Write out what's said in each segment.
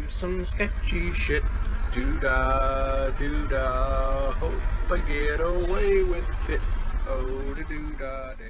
some sketchy shit. Doo-dah, doo-dah, hope I get away with it. Oh, the doo-dah day.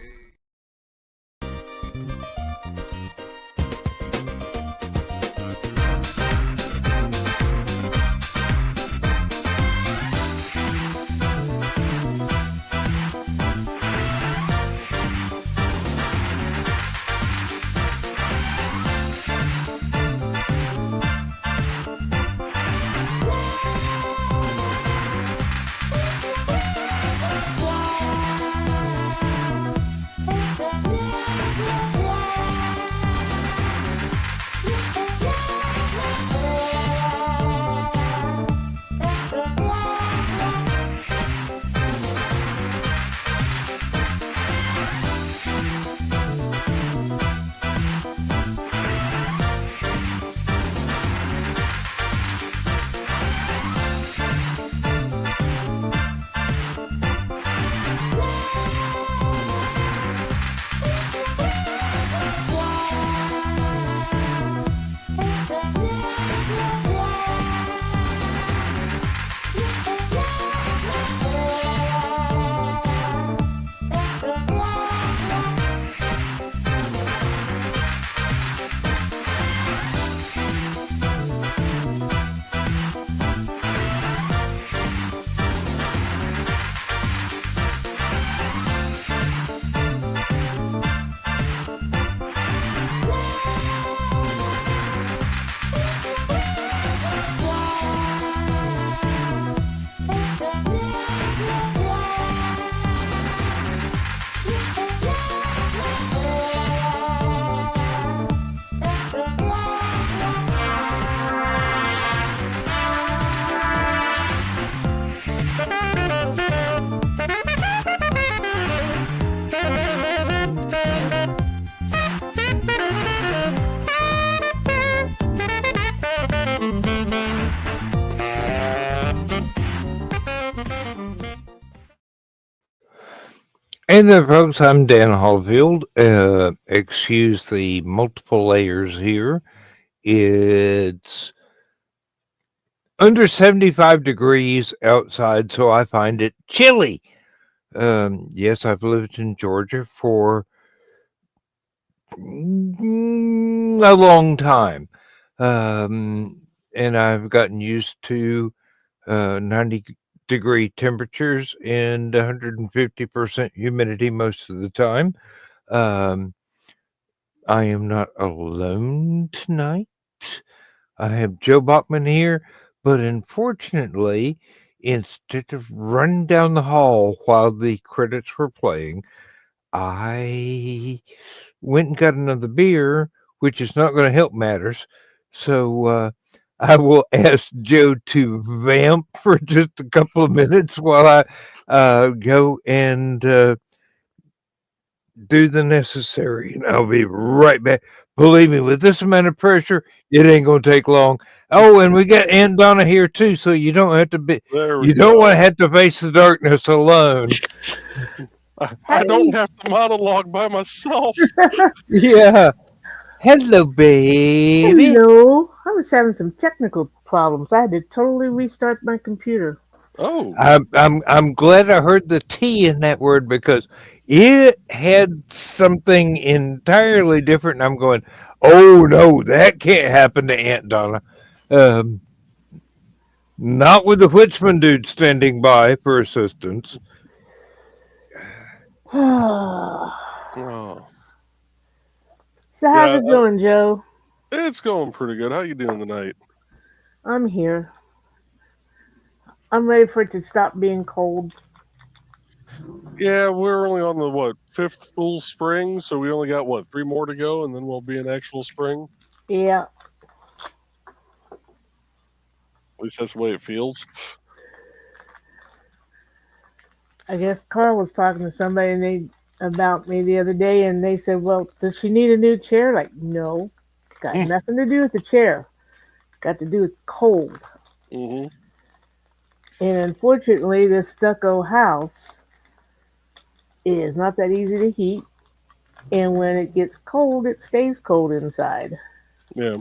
Hey there, folks. I'm Dan Hollifield. Excuse the multiple layers here. It's under 75 degrees outside, so I find it chilly. Yes, I've lived in Georgia for a long time, and I've gotten used to 90-degree temperatures and 150% humidity most of the time. I am not alone tonight. I have Joe Bachman here, but unfortunately, instead of running down the hall while the credits were playing, I went and got another beer, which is not going to help matters. So I will ask Joe to vamp for just a couple of minutes while I go and do the necessary, and I'll be right back. Believe me, with this amount of pressure, it ain't gonna take long. Oh, and we got Aunt Donna here too, so you don't have to be. You don't want to have to face the darkness alone. I don't have to monologue by myself. Yeah. Hello, baby. Hello. I was having some technical problems. I had to totally restart my computer. Oh, I'm glad I heard the T in that word because it had something entirely different. And I'm going, oh no, that can't happen to Aunt Donna. Um, Not with the Whitman dude standing by for assistance. oh. So how's it going, Joe? It's going pretty good. How you doing tonight? I'm here. I'm ready for it to stop being cold. Yeah, we're only on the fifth full spring, so we only got 3 more to go, and then we'll be in actual spring. Yeah. At least that's the way it feels. I guess Carl was talking to somebody about me the other day, and they said, well, does she need a new chair? Like, no. Got nothing to do with the chair. Got to do with cold. Mm-hmm. And unfortunately, this stucco house is not that easy to heat. And when it gets cold, it stays cold inside. Yeah.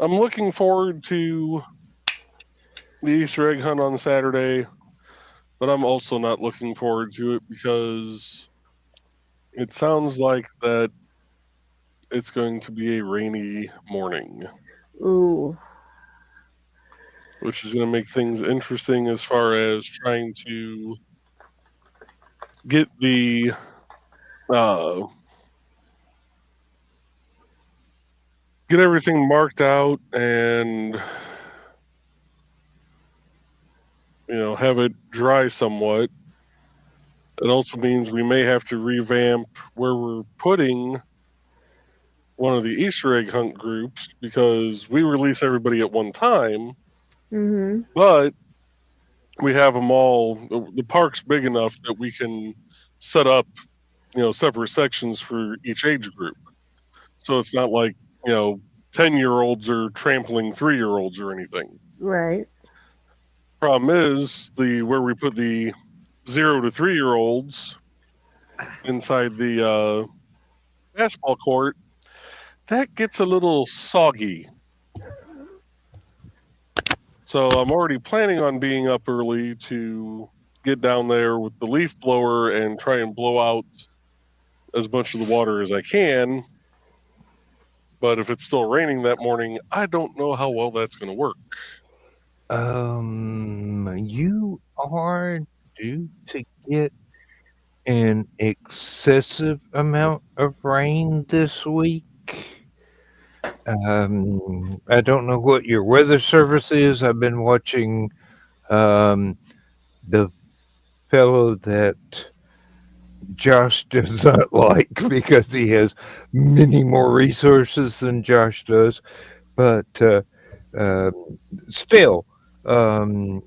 I'm looking forward to the Easter egg hunt on Saturday, but I'm also not looking forward to it because it sounds like that it's going to be a rainy morning, Ooh. which is going to make things interesting as far as trying to get the get everything marked out and have it dry somewhat. It also means we may have to revamp where we're putting one of the Easter egg hunt groups because we release everybody at one time, Mhm. but we have them all. The park's big enough that we can set up, separate sections for each age group. So it's not like 10-year-olds are trampling 3-year-olds or anything. Right. Problem is where we put the 0 to 3-year-olds inside the basketball court, that gets a little soggy. So I'm already planning on being up early to get down there with the leaf blower and try and blow out as much of the water as I can. But if it's still raining that morning, I don't know how well that's going to work. You are due to get an excessive amount of rain this week. I don't know what your weather service is. I've been watching the fellow that Josh does not like because he has many more resources than Josh does. But uh, still, um,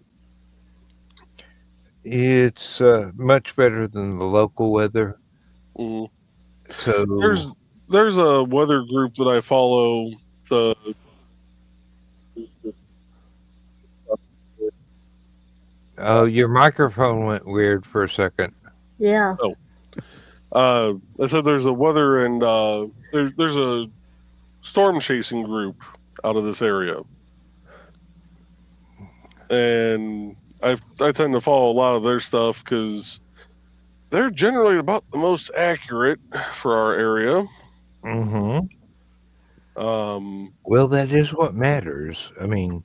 it's much better than the local weather. Mm. So, There's a weather group that I follow. oh, your microphone went weird for a second. Yeah. I said there's a weather and there's a storm chasing group out of this area, and I tend to follow a lot of their stuff because they're generally about the most accurate for our area. Mm-hmm. Um, Well, that is what matters. I mean,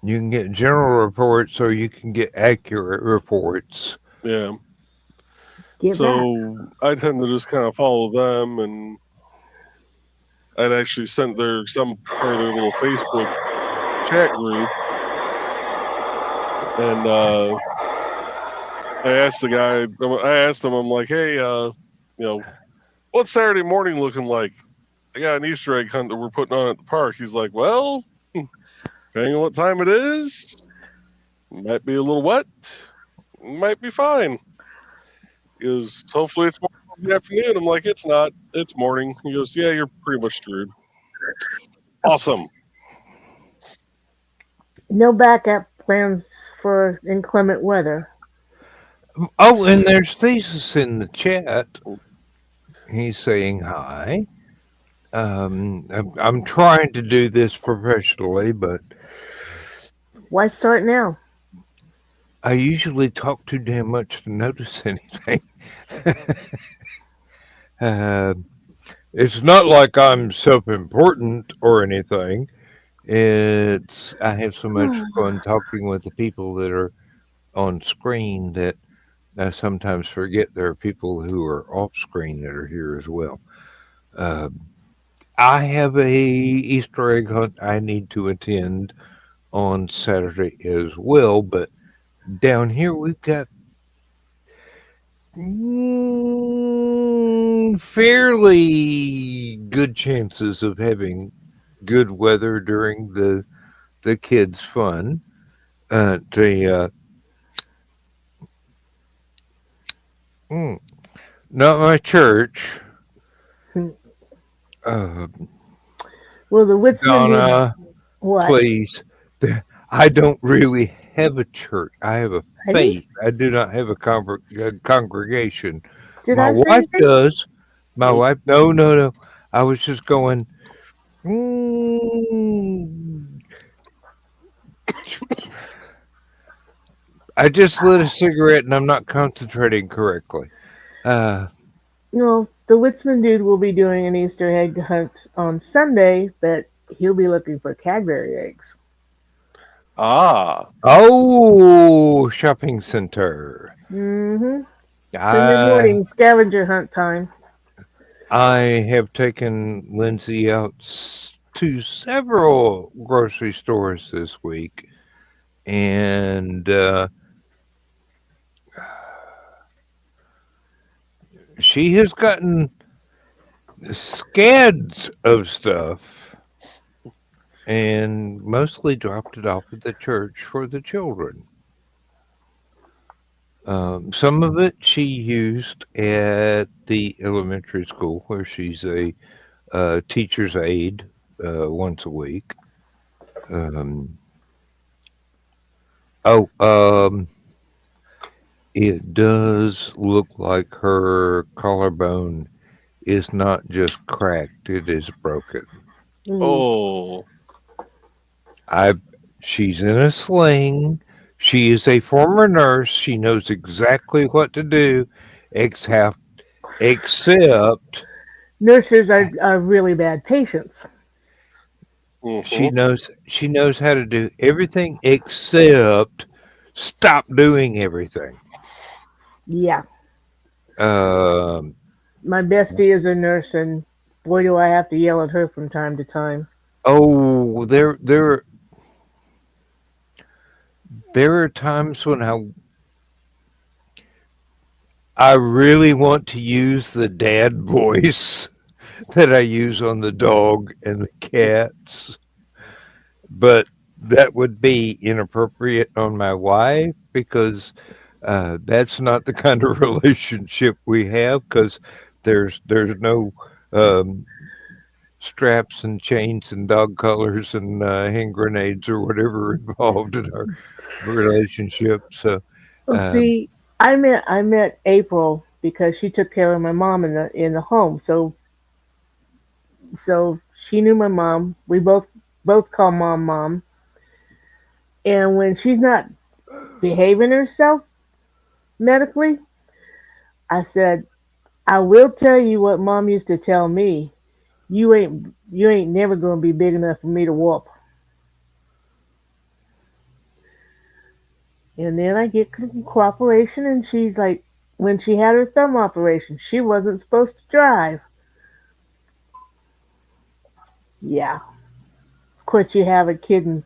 you can get general reports or you can get accurate reports. yeah. Get back. So I tend to just kind of follow them, and I'd actually sent some part of their little Facebook chat group, and I asked the guy. I asked him. I'm like, hey, what's Saturday morning looking like? I got an Easter egg hunt that we're putting on at the park. He's like, well, depending on what time it is, might be a little wet, might be fine. He goes, hopefully it's more in the afternoon. I'm like, it's not. It's morning. He goes, yeah, you're pretty much screwed. Awesome. No backup plans for inclement weather. Oh, and there's Thesis in the chat. He's saying hi. I'm trying to do this professionally, but Why start now? I usually talk too damn much to notice anything. uh, it's not like I'm self-important or anything. It's I have so much fun talking with the people that are on screen that I sometimes forget there are people who are off screen that are here as well. Uh, I have a Easter egg hunt I need to attend on Saturday as well, but down here we've got fairly good chances of having good weather during the kids' fun. The not my church. Well, the Whitson. Donna, What? please. I don't really have a church. I have a faith. I do not have a congregation. Did My I say wife anything? does. My wife. No. I was just going. Mm, I just lit a cigarette and I'm not concentrating correctly. Uh, No, the Witsman dude will be doing an Easter egg hunt on Sunday, but he'll be looking for Cadbury eggs. Ah. oh, shopping center. Mm-hmm. Sunday I morning scavenger hunt time. I have taken Lindsay out to several grocery stores this week, and she has gotten scads of stuff and mostly dropped it off at the church for the children. Some of it she used at the elementary school where she's a teacher's aide once a week. Um, oh, it does look like her collarbone is not just cracked, it is broken. Ooh. Oh. I she's in a sling. She is a former nurse. She knows exactly what to do, except except Nurses are really bad patients. Mm-hmm. she knows how to do everything except stop doing everything. Yeah. Um, My bestie is a nurse, and boy, do I have to yell at her from time to time. oh, there are times when I really want to use the dad voice that I use on the dog and the cats, but that would be inappropriate on my wife because that's not the kind of relationship we have because there's no um, straps and chains and dog collars and hand grenades or whatever involved in our relationship. So, Well, um, see, I met April because she took care of my mom in the home. So she knew my mom. We both call mom mom. And when she's not behaving herself medically, I said, I will tell you what mom used to tell me. You ain't never gonna be big enough for me to whoop. And then I get cooperation, and she's like, when she had her thumb operation, she wasn't supposed to drive. Yeah, of course you have a kid in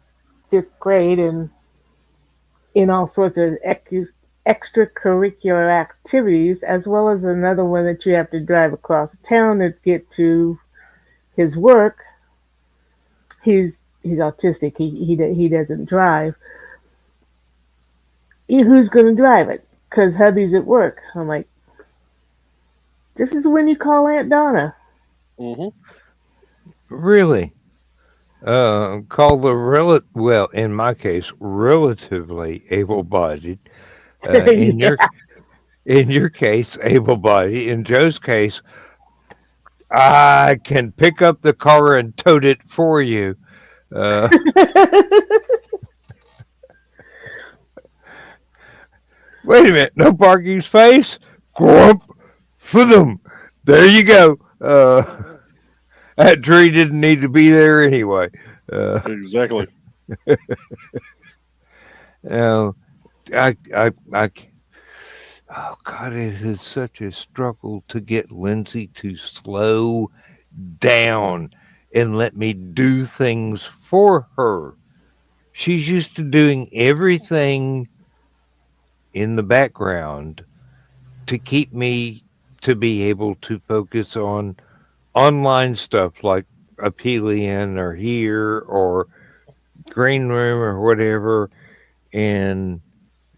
fifth grade and in all sorts of extracurricular activities, as well as another one that you have to drive across town to get to his work. He's autistic. He doesn't drive. Who's going to drive it? Because hubby's at work. I'm like, this is when you call Aunt Donna. Mm-hmm. really, call the well, in my case, relatively able-bodied. In Yeah. your case, able-bodied. In Joe's case, I can pick up the car and tote it for you. Uh, wait a minute, no parking space? Grump for them. There you go. That tree didn't need to be there anyway. Exactly. Uh, I, oh God, it is such a struggle to get Lindsay to slow down and let me do things for her. She's used to doing everything in the background to keep me to be able to focus on online stuff like Aphelion or here or Green Room or whatever. And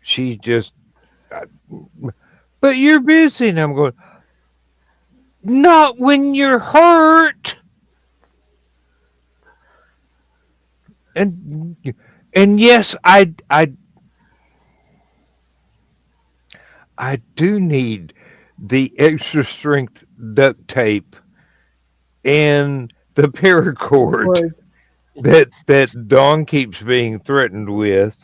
she just, uh, but you're busy. And I'm going, not when you're hurt. And yes, I do need the extra strength duct tape and the paracord that Dawn keeps being threatened with.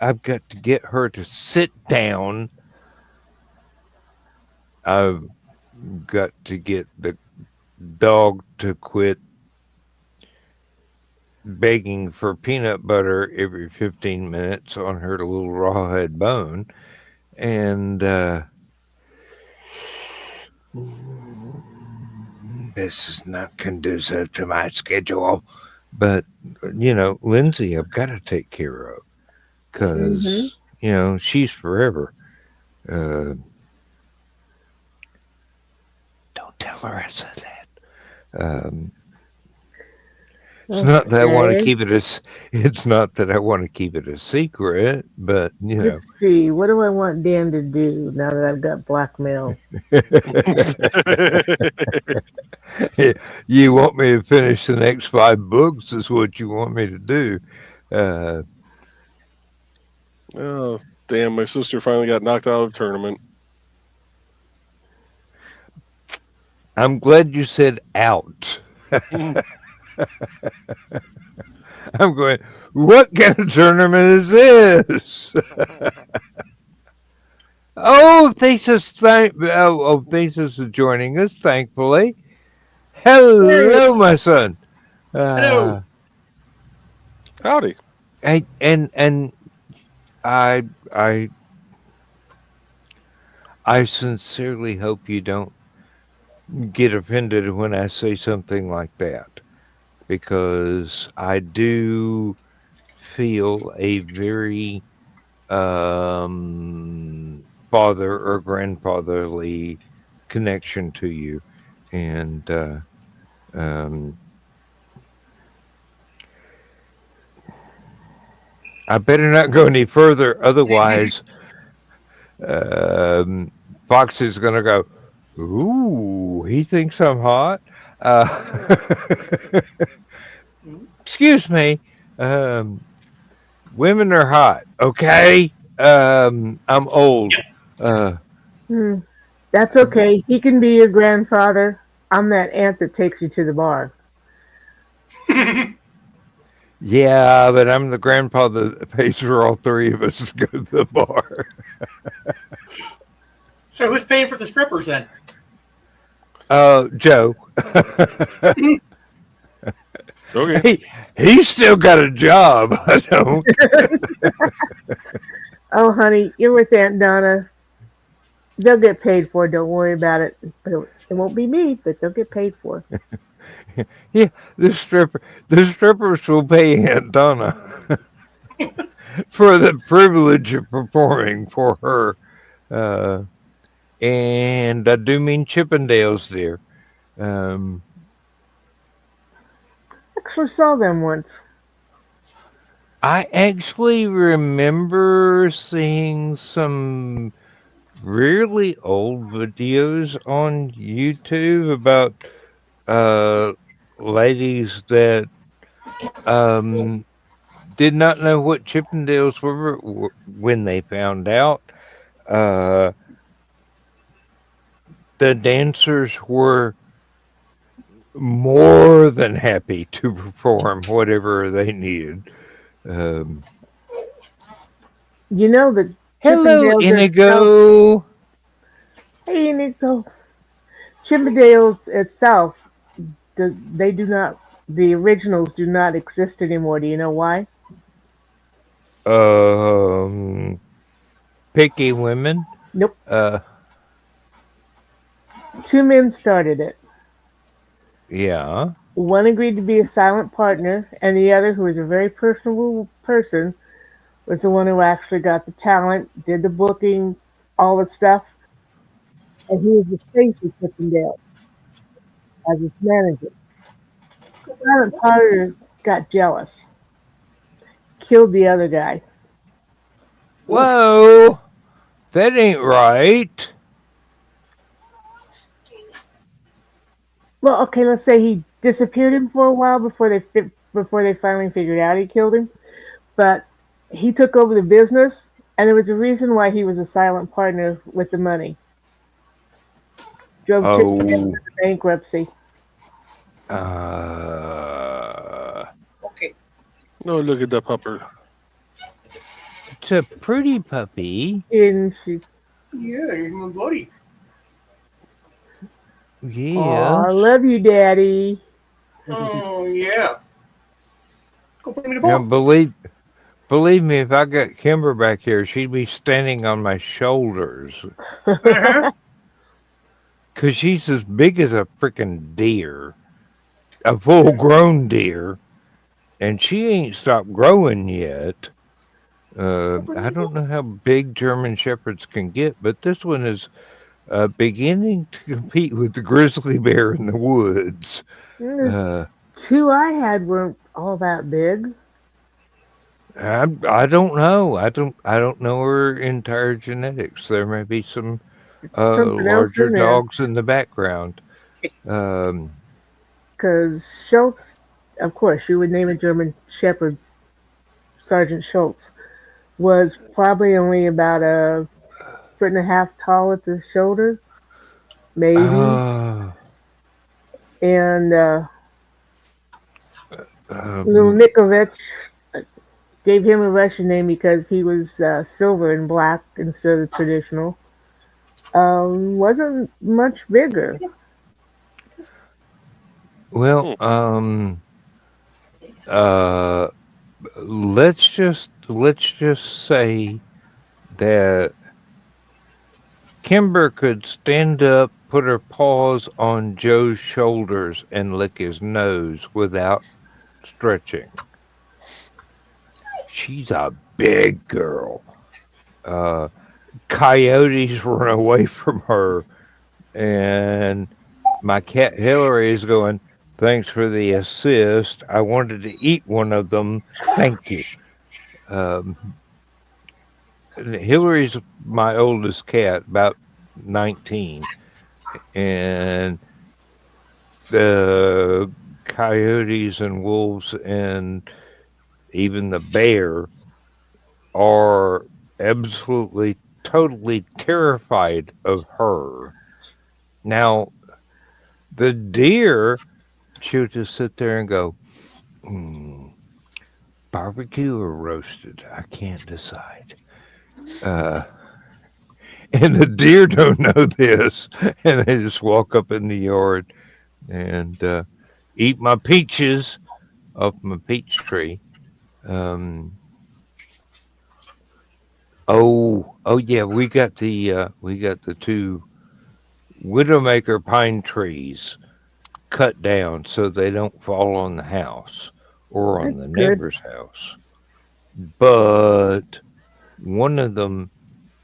I've got to get her to sit down. I've got to get the dog to quit begging for peanut butter every 15 minutes on her little rawhide bone. And this is not conducive to my schedule. But, Lindsay, I've got to take care of Mm-hmm. because, she's forever. Uh, don't tell her I said that. It's not that I want to Okay. keep it as. It's not that I want to keep it a secret, but Let's see. What do I want Dan to do now that I've got blackmail? you want me to finish the next 5 books? Is what you want me to do? Uh, Oh, damn! My sister finally got knocked out of the tournament. I'm glad you said out. I'm going. What kind of tournament is this? Thesis, Thesis is joining us, thankfully. Hey, Hello, my son. Hello. Howdy. And I I I sincerely hope you don't get offended when I say something like that, because I do feel a very father or grandfatherly connection to you, and um, I better not go any further, otherwise, um, Fox is going to go. Ooh, he thinks I'm hot. Uh, excuse me. Um, women are hot. Okay. I'm old. Uh, hmm, that's okay. He can be your grandfather. I'm that aunt that takes you to the bar. yeah, but I'm the grandfather that pays for all 3 of us to go to the bar. So who's paying for the strippers then? Joe. Okay. He's still got a job. I don't. Oh, honey, you're with Aunt Donna. They'll get paid for it. Don't worry about it. It won't be me, but they'll get paid for. Yeah, the strippers will pay Aunt Donna for the privilege of performing for her. Uh, and I do mean Chippendales, dear. Um, Actually, saw them once. I actually remember seeing some really old videos on YouTube about uh, ladies that um, did not know what Chippendales were when they found out. Uh, the dancers were more than happy to perform whatever they needed. Um, You know the Hello, Chippendales itself. Inigo. Hey, Nico. Chippendales itself. They do not. The originals do not exist anymore. Do you know why? Um, Picky women. Nope. Uh, 2 men started it. yeah. One agreed to be a silent partner, and the other, who was a very personable person, was the one who actually got the talent, did the booking, all the stuff, and he was the face of Chippendale as its manager. Silent partner got jealous, killed the other guy. Oof. Whoa, that ain't right. Well, okay, let's say he disappeared him for a while before they finally figured out he killed him. But he took over the business, and there was a reason why he was a silent partner with the money. Drove Chippendale Oh, into bankruptcy. Uh, Okay. Oh, look at that pupper. it's a pretty puppy. And she, Yeah, here's my buddy. oh, I Yes. love you, Daddy. Oh, yeah. Go put him in the Now, bowl. believe me, if I got Kimber back here, she'd be standing on my shoulders. Uh-huh. 'Cause she's as big as a freaking deer, a full-grown deer, and she ain't stopped growing yet. Go put him in I the bowl. don't know how big German shepherds can get, but this one is beginning to compete with the grizzly bear in the woods. The Uh, two I had weren't all that big. I don't know. I don't know her entire genetics. There may be some Something else larger in there. dogs in the background. Um, Because Schultz, of course, you would name a German Shepherd Sergeant Schultz, was probably only about a foot and a half tall at the shoulder, maybe. uh, And little um, Nikovich gave him a Russian name because he was silver and black instead of traditional. Wasn't much bigger. well, Hmm. uh, let's just say that Kimber could stand up, put her paws on Joe's shoulders, and lick his nose without stretching. She's a big girl. Uh, Coyotes run away from her, and my cat Hillary is going, "Thanks for the assist. I wanted to eat one of them. Thank you." Um, Hillary's my oldest cat, about 19, and the coyotes and wolves and even the bear are absolutely totally terrified of her. Now, the deer, she'll just sit there and go, "Hmm, barbecue or roasted? I can't decide." Uh, and the deer don't know this, and they just walk up in the yard and eat my peaches off my peach tree. Um, oh yeah, we got the two widowmaker pine trees cut down so they don't fall on the house or on That's the good. neighbor's house. But one of them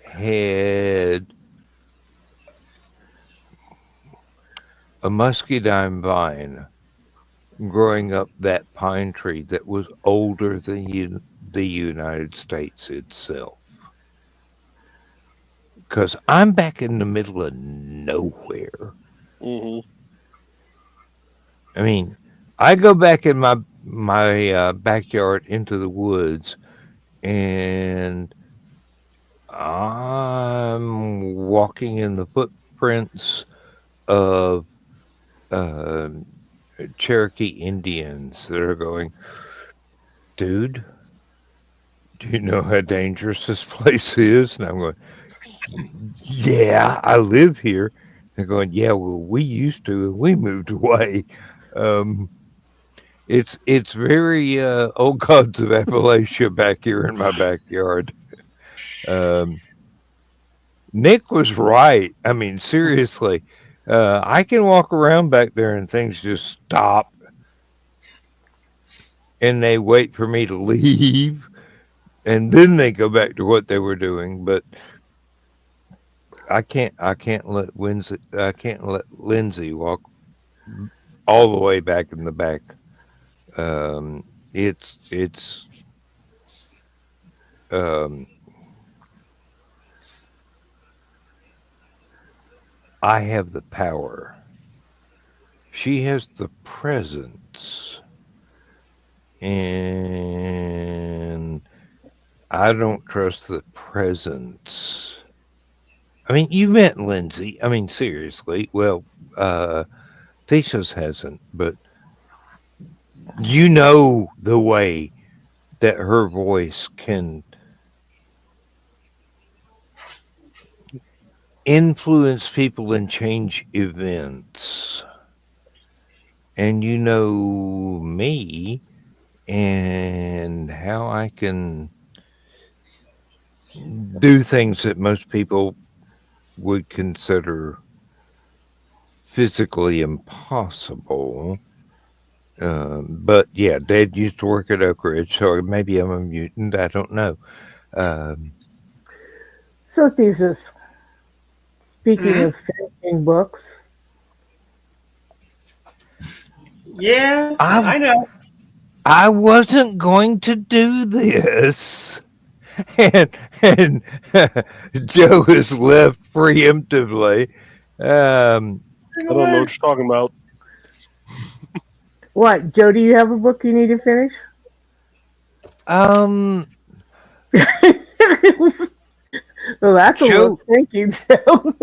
had a muscadine vine growing up that pine tree that was older than the United States itself. Because I'm back in the middle of nowhere. Mm-hmm. I mean, I go back in my backyard into the woods, and I'm walking in the footprints of uh, Cherokee Indians that are going, "Dude, do you know how dangerous this place is?" And I'm going, "Yeah, I live here." They're going, "Yeah, well, we used to, and we moved away." Um, it's very old gods of Appalachia back here in my backyard. Um, Nick was right. I mean, seriously, I can walk around back there and things just stop and they wait for me to leave and then they go back to what they were doing. But I can't let Lindsay walk all the way back in the back. It's um, I have the power. She has the presence, and I don't trust the presence. I mean, you met Lindsay. I mean, seriously. Well, Thesis hasn't, but You know the way that her voice can influence people and change events. And you know me and how I can do things that most people would consider physically impossible. But yeah, Dad used to work at Oak Ridge, so maybe I'm a mutant. I don't know. Um, So, thesis. Speaking Hmm. of finishing books, Yeah, I I know. I wasn't going to do this, and and Joe has left preemptively. Um, I don't know what you're talking about. what, Joe? Do you have a book you need to finish? um, Well, that's a look. Joe Thank you, Joe.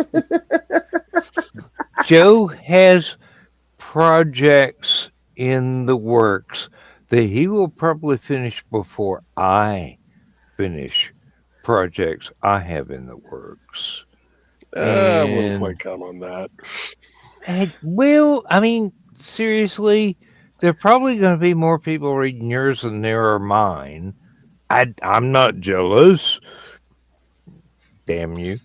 Joe has projects in the works that he will probably finish before I finish projects I have in the works. I wouldn't And, quite count on that. well, I mean, seriously, there are probably going to be more people reading yours than there are mine. I'm not jealous. Damn you.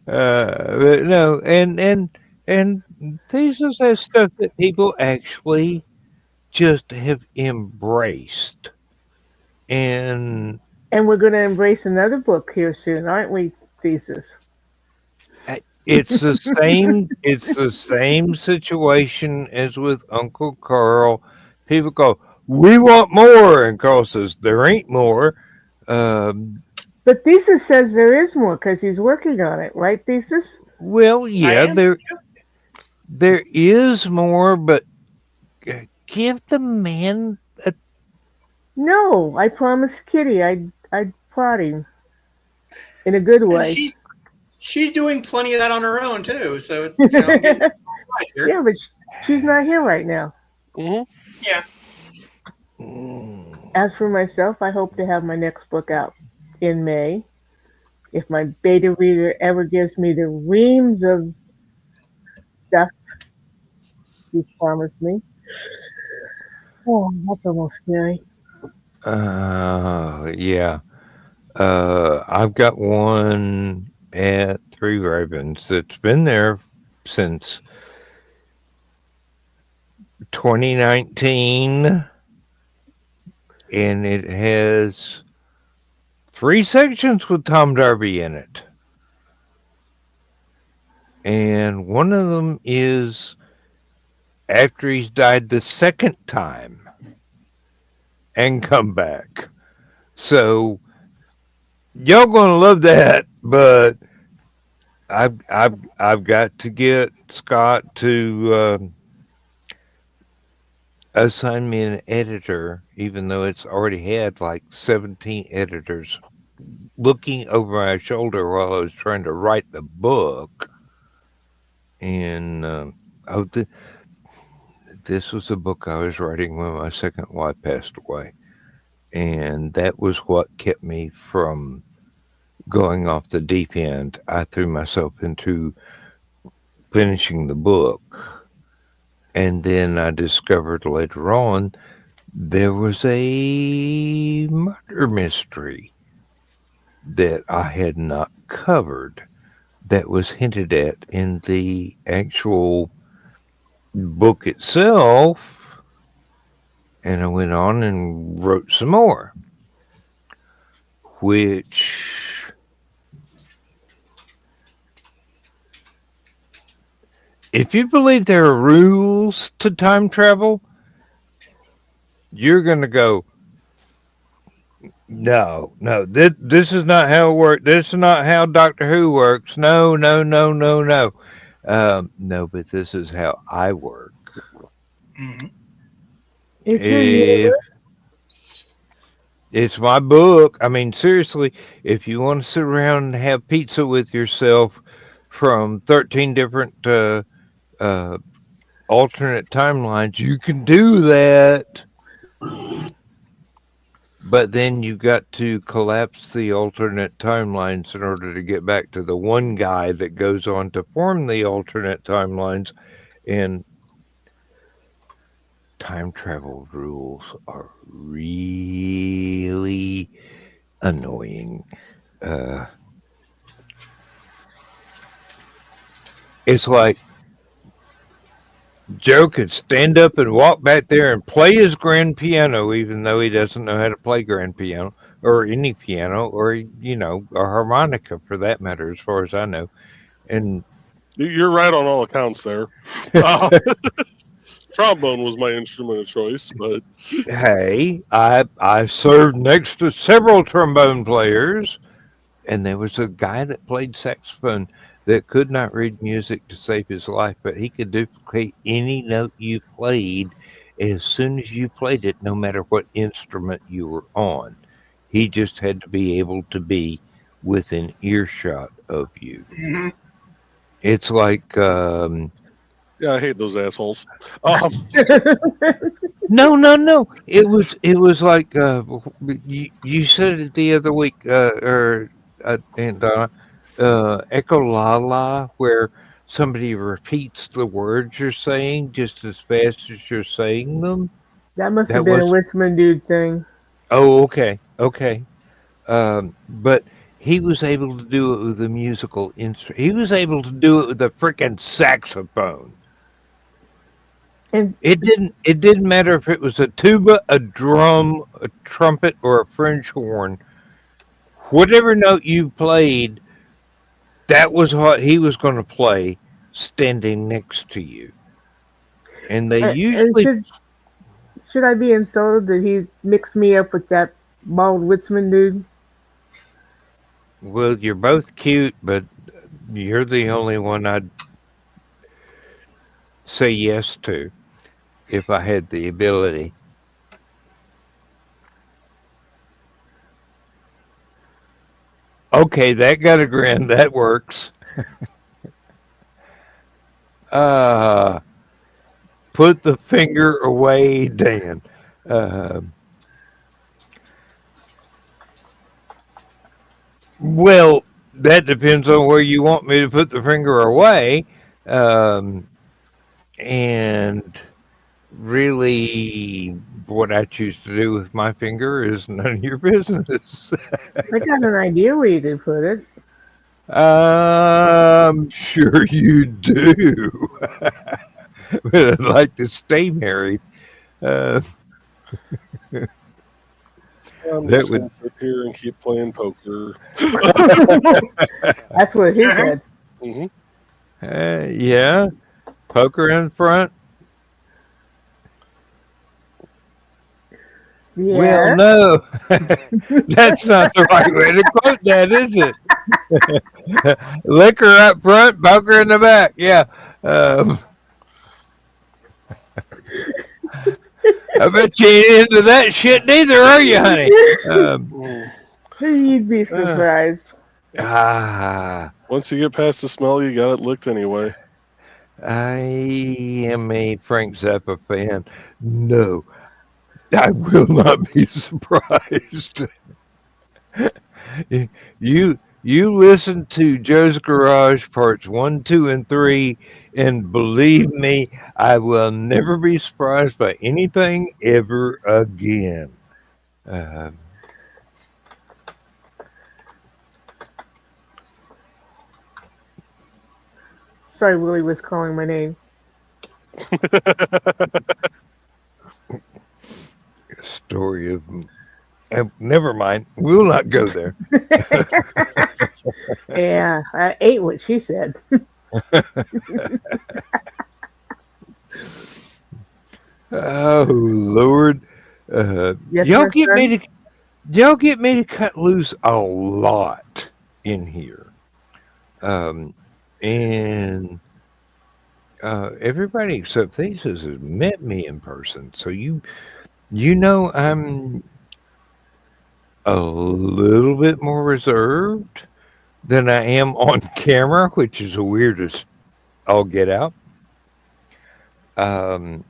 Uh, but no, and these are that stuff that people actually just have embraced. And And we're going to embrace another book here soon, aren't we, thesis? it's the same situation as with Uncle Carl. People go, "We want more," and Carl says, "There ain't more." Um, But thesis says there is more because he's working on it, right, thesis? well, I yeah, am. there is more, but give the man a No, I promised Kitty I'd prod him in a good And way. she's doing plenty of that on her own too. So I'm getting right here. Yeah, but she's not here right now. Hmm. Yeah. As for myself, I hope to have my next book out in May. If my beta reader ever gives me the reams of stuff he promised me. Oh, that's almost scary. yeah. I've got one at Three Ravens that's been there since 2019, and it has three sections with Tom Darby in it. And one of them is after he's died the second time and come back. So y'all gonna love that, but I've got to get Scott to assign me an editor, even though it's already had like 17 editors looking over my shoulder while I was trying to write the book. And oh, this was the book I was writing when my second wife passed away, and that was what kept me from going off the deep end. I threw myself into finishing the book, and then I discovered later on there was a murder mystery that I had not covered that was hinted at in the actual book itself. And I went on and wrote some more, which, if you believe there are rules to time travel, you're going to go, no, no, this is not how it works. This is not how Doctor Who works. No, no, no, no, no. No, but this is how I work. Hmm. It's your If universe. it's my book, I mean, seriously, if you want to sit around and have pizza with yourself from 13 different uh, alternate timelines, you can do that. But then you've got to collapse the alternate timelines in order to get back to the one guy that goes on to form the alternate timelines. And time travel rules are really annoying. Uh, it's like Joe could stand up and walk back there and play his grand piano, even though he doesn't know how to play grand piano or any piano or, a harmonica for that matter, as far as I know. And You're right on all accounts there. Trombone was my instrument of choice, but hey, I served next to several trombone players, and there was a guy that played saxophone that could not read music to save his life, but he could duplicate any note you played as soon as you played it, no matter what instrument you were on. He just had to be able to be within earshot of you. Mm-hmm. It's like yeah, I hate those assholes. no. It was like you said it the other week, and echolala, where somebody repeats the words you're saying just as fast as you're saying them. That must have That been a was Richmond dude thing. oh okay. But he was able to do it with a musical instrument. He was able to do it with a freaking saxophone. And It didn't matter if it was a tuba, a drum, a trumpet, or a French horn. Whatever note you played, that was what he was going to play standing next to you. And they and usually, should I be insulted that he mixed me up with that bald Richmond dude? well, you're both cute, but you're the only one I'd say yes to if I had the ability. Okay, that got a grin. That works. Uh, put the finger away, Dan. Uh, well, that depends on where you want me to put the finger away. Um, and really, what I choose to do with my finger is none of your business. I got an idea where you could put it. I'm sure you do. But I'd like to stay married. Uh, I'm that just would, going to sit here and keep playing poker. That's what he said. hmm yeah, poker in front. Well, Yeah. no, that's not the right way to quote that, is it? Liquor up front, poker in the back. Yeah. Um, I bet you ain't into that shit neither, are you, honey? You'd be surprised. Once you get past the smell, you got it licked anyway. I am a Frank Zappa fan. No, I will not be surprised. You listen to Joe's Garage parts 1, 2, and 3, and believe me, I will never be surprised by anything ever again. Sorry, Willie was calling my name. Story of never mind. We'll not go there. Yeah, I ate what she said. Oh Lord, Yes, y'all my get son? me to y'all get me to cut loose a lot in here, and everybody except Thesis has met me in person, so you know I'm a little bit more reserved than I am on camera, which is the weirdest I'll get out. Um,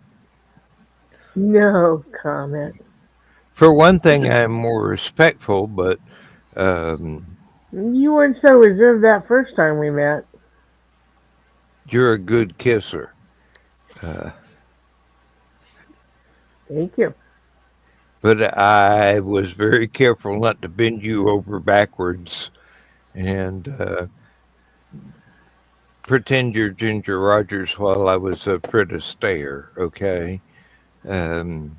No comment. for one thing, I'm more respectful, but um, You weren't so reserved that first time we met. you're a good kisser. Uh, Thank you. but I was very careful not to bend you over backwards and pretend you're Ginger Rogers while I was a Fred Astaire, okay? Um,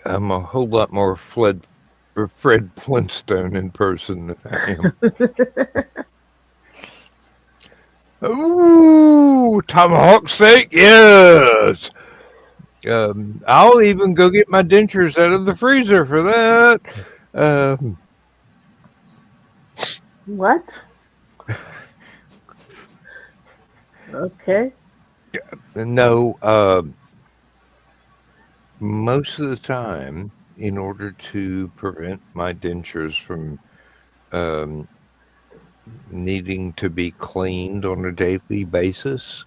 I'm a whole lot more Fred Flintstone in person than I am. Ooh, tomahawk steak, yes. I'll even go get my dentures out of the freezer for that. Um, What? Okay. no, most of the time, in order to prevent my dentures from um, needing to be cleaned on a daily basis,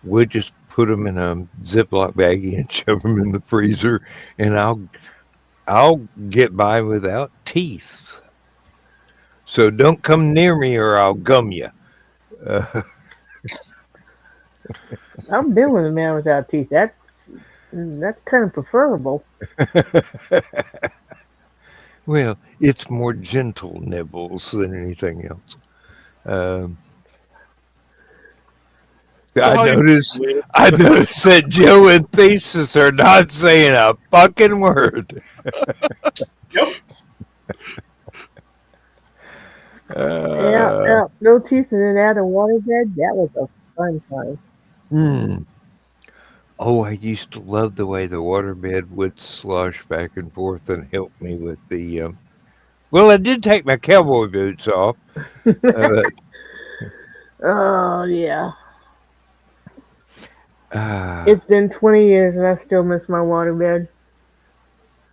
we'll just put them in a Ziploc baggie and shove them in the freezer, and I'll get by without teeth. So don't come near me, or I'll gum you. Uh, I'm been with a man without teeth. That's kind of preferable. well, it's more gentle nibbles than anything else. Um, So I how you notice. doing, I noticed that Joe and Thesis are not saying a fucking word. Yep. Yeah, Uh, yeah. No teeth and then add a waterbed. That was a fun time. hmm. Oh, I used to love the way the waterbed would slosh back and forth and help me with the. Well, I did take my cowboy boots off. Uh, Oh yeah. uh, It's been 20 years and I still miss my waterbed.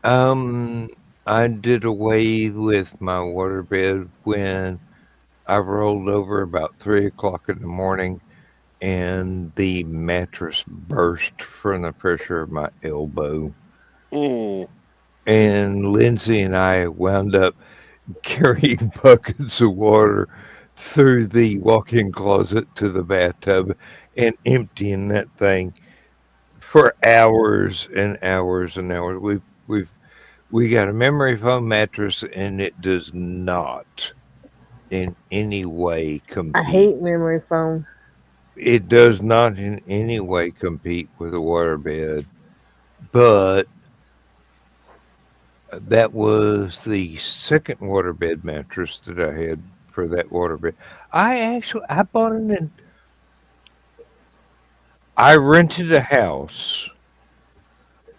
um, I did away with my waterbed when I rolled over about 3 o'clock in the morning and the mattress burst from the pressure of my elbow. mm, And Lindsay and I wound up carrying buckets of water through the walk-in closet to the bathtub and emptying that thing for hours and hours and hours. We got a memory foam mattress and it does not in any way I compete. hate memory foam. It does not in any way compete with a waterbed, but that was the second waterbed mattress that I had for that waterbed. I bought it in. I rented a house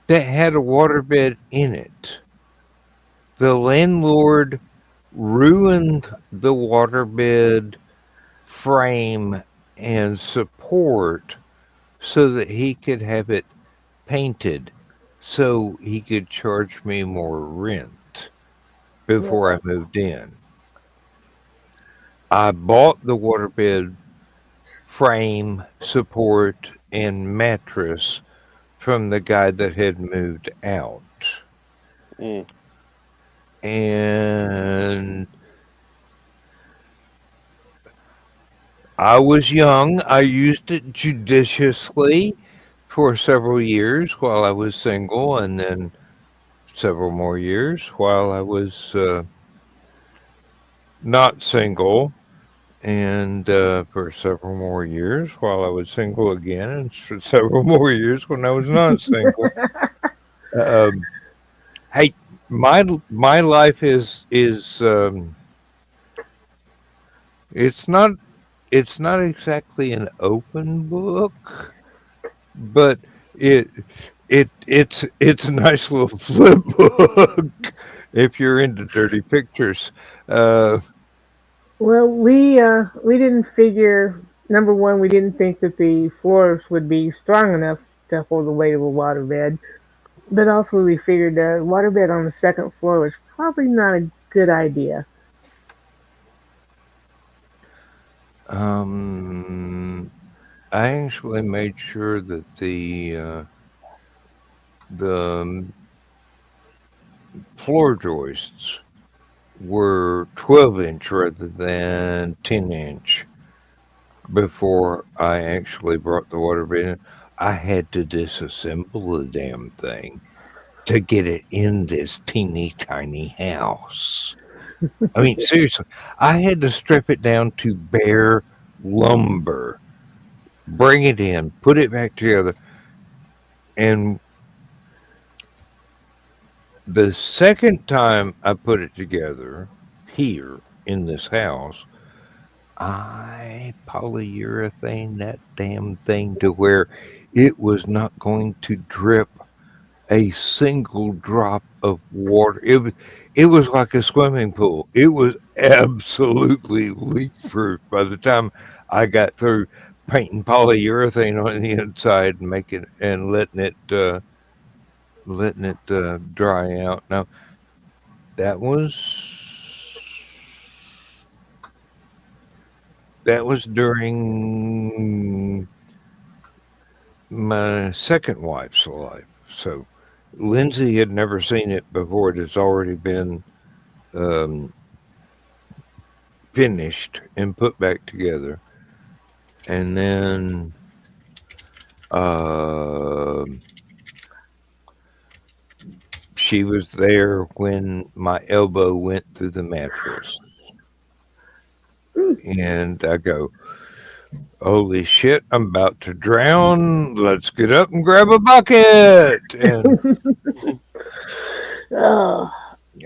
that had a waterbed in it. The landlord ruined the waterbed frame and support so that he could have it painted so he could charge me more rent before I Well, moved in. I bought the waterbed frame, support, and mattress from the guy that had moved out. mm. And I was young. I used it judiciously for several years while I was single, and then several more years while I was not single, and for several more years while I was single again, and for several more years when I was not single. Um, hey, my life is it's not it's not exactly an open book, but it it's a nice little flip book if you're into dirty pictures. Uh, well, we didn't figure. Number one, we didn't think that the floors would be strong enough to hold the weight of a waterbed. But also, we figured that waterbed on the second floor was probably not a good idea. I actually made sure that the floor joists were 12-inch rather than 10-inch before I actually brought the water bin in. I had to disassemble the damn thing to get it in this teeny tiny house. I mean, seriously, I had to strip it down to bare lumber, bring it in, put it back together, and the second time I put it together here in this house, I polyurethane that damn thing to where it was not going to drip a single drop of water. It was like a swimming pool. It was absolutely leak proof by the time I got through painting polyurethane on the inside and making and letting it dry out. Now that was that was during my second wife's life. So Lindsay had never seen it before. It has already been um, finished and put back together. And then uh, she was there when my elbow went through the mattress. And I go, holy shit, I'm about to drown. Let's get up and grab a bucket. Oh,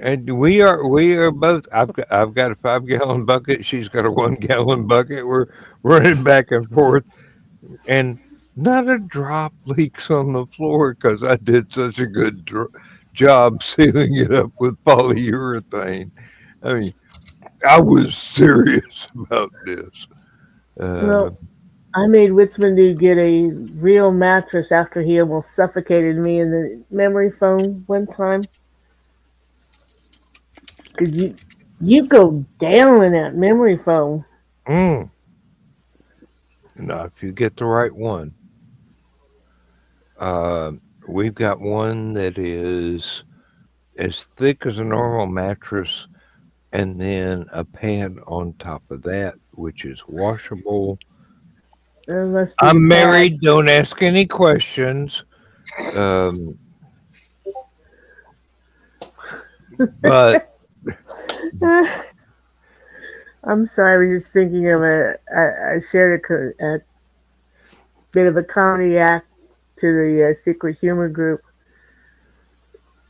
And we are both. I've got a 5 gallon bucket. She's got a 1 gallon bucket. We're running back and forth, and not a drop leaks on the floor because I did such a good job sealing it up with polyurethane. I mean, I was serious about this. Uh, well, I made Witzman get a real mattress after he almost suffocated me in the memory foam one time. Cause you go down in that memory foam. mm, now, if you get the right one, uh, we've got one that is as thick as a normal mattress and then a pad on top of that, which is washable. It must be the I'm pad. married. Don't ask any questions. Um, but I'm sorry, I was just thinking of I shared a bit of a comedy act to the Secret Humor group.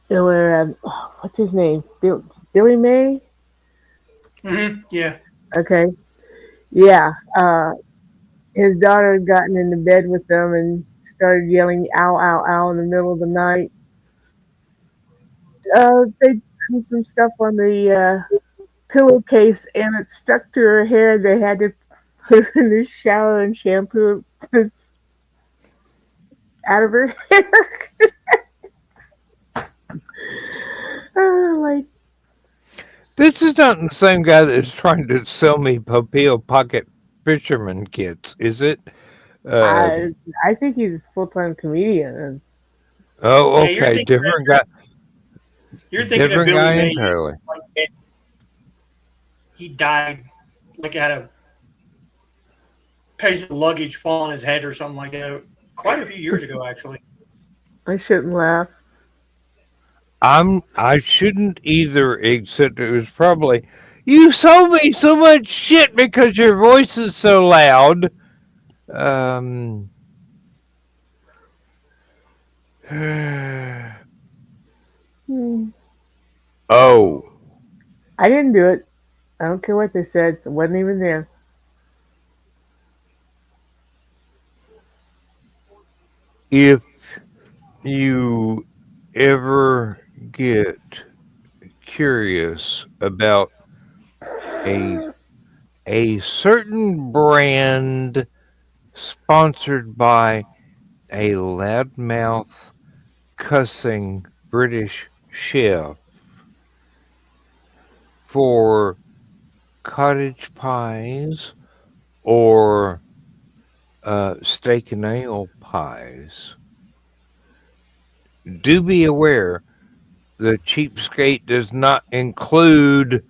Where, what's his name? Billy May? Yeah. Okay. Yeah. His daughter had gotten into bed with them and started yelling ow, ow, ow in the middle of the night. They put some stuff on the pillowcase and it stuck to her hair. They had to put her in the shower and shampoo it out of her hair. Like, this is not the same guy that's trying to sell me Papillo Pocket Fisherman kits, is it? Uh, I I think he's a full time comedian. oh, Yeah, okay. Different guy. you're thinking of Different Billy guy May. entirely. Like, he died like had a piece of luggage fall on his head or something like that. Quite a few years ago, actually. I shouldn't laugh. I shouldn't either, except it was probably you sold me so much shit because your voice is so loud. Um. Hmm. Oh, I didn't do it. I don't care what they said. It wasn't even there. if you ever get curious about a a certain brand sponsored by a loudmouth cussing British chef for cottage pies or steak and ale pies. Do be aware the cheapskate does not include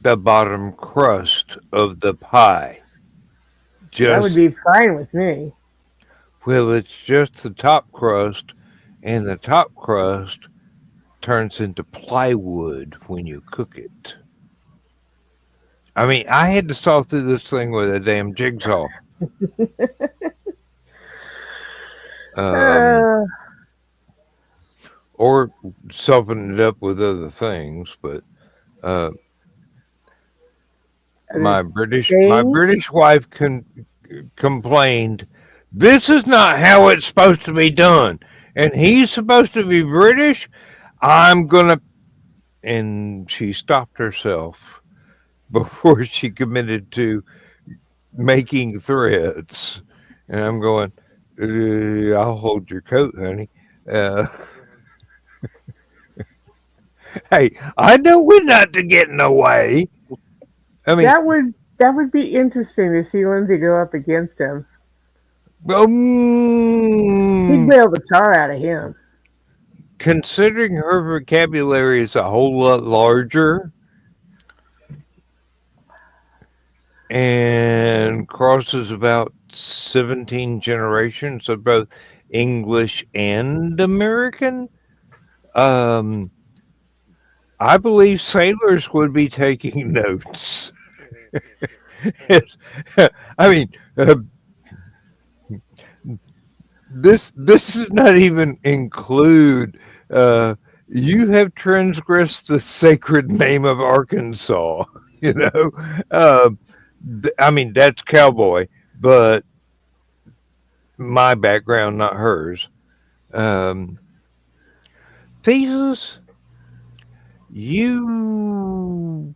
the bottom crust of the pie. That would Just, be fine with me. well, it's just the top crust, and the top crust turns into plywood when you cook it. I mean, I had to saw through this thing with a damn jigsaw. Um, Uh, or soften it up with other things, but uh, other my things. British wife complained, "This is not how it's supposed to be done, and he's supposed to be British. I'm gonna," and she stopped herself before she committed to making threats. And I'm going, "I'll hold your coat, honey." Uh, hey, I know we're not to get in the way. I mean, That would be interesting to see Lindsay go up against him. He'd um, bail the tar out of him. considering her vocabulary is a whole lot larger and crosses about 17 generations of both English and American, um, I believe sailors would be taking notes. I mean, this does not even include you have transgressed the sacred name of Arkansas. You know, I mean that's cowboy, but my background, not hers. Um, Thesis, you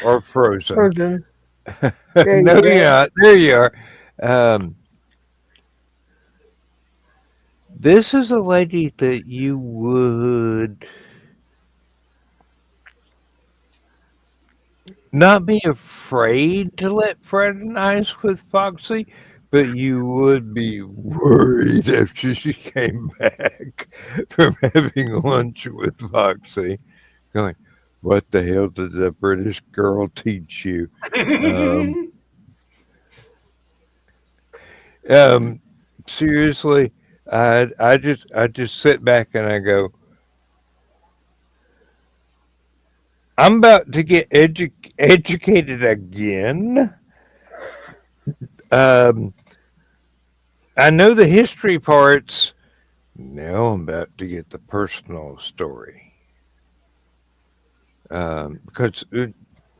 are frozen. Frozen. There you No, you're go. not. There you are. Um, this is a lady that you would not be afraid to let fraternize with Foxy, but you would be worried after she came back from having lunch with Foxy, going, "What the hell did the British girl teach you?" Um, um, seriously, I just sit back and I go, "I'm about to get educated again." Um, I know the history parts. Now I'm about to get the personal story. Because,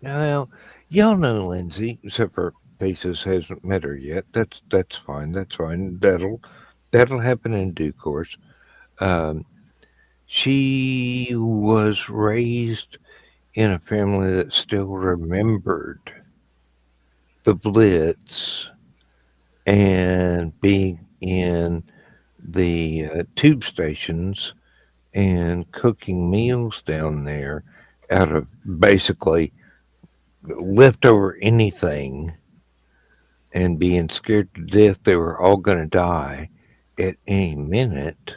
well, y'all know Lindsay, except for Thesis hasn't met her yet. That's fine. That's fine. That'll happen in due course. Um, she was raised in a family that still remembered the Blitz and being in the tube stations and cooking meals down there out of basically leftover anything and being scared to death they were all going to die at any minute.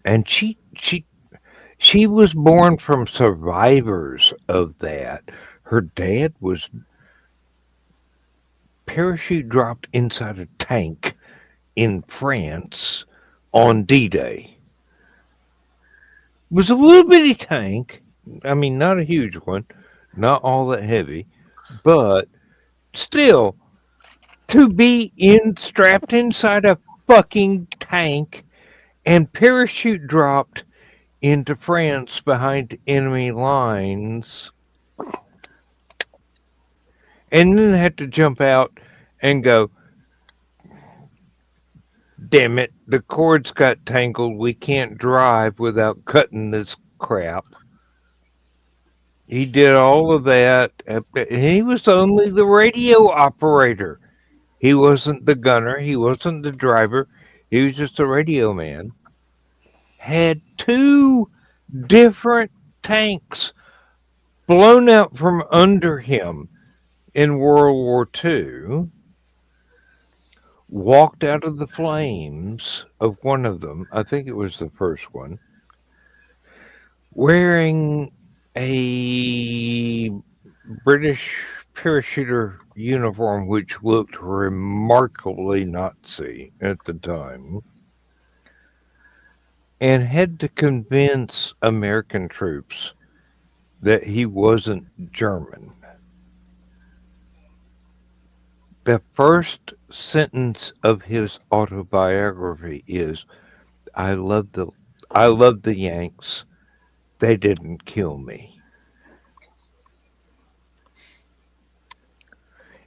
And she was born from survivors of that. Her dad was parachute dropped inside a tank in France on D-Day. It was a little bitty tank. I mean, not a huge one, not all that heavy, but still, to be strapped inside a fucking tank and parachute dropped into France behind enemy lines, and then had to jump out and go, "Damn it, the cords got tangled. We can't drive without cutting this crap." He did all of that. He was only the radio operator. He wasn't the gunner. He wasn't the driver. He was just a radio man. Had two different tanks blown out from under him in World War II walked out of the flames of one of them. I think it was the first one, wearing a British parachuter uniform which looked remarkably Nazi at the time, and had to convince American troops that he wasn't German. The first sentence of his autobiography is, I love the I love the Yanks. They didn't kill me.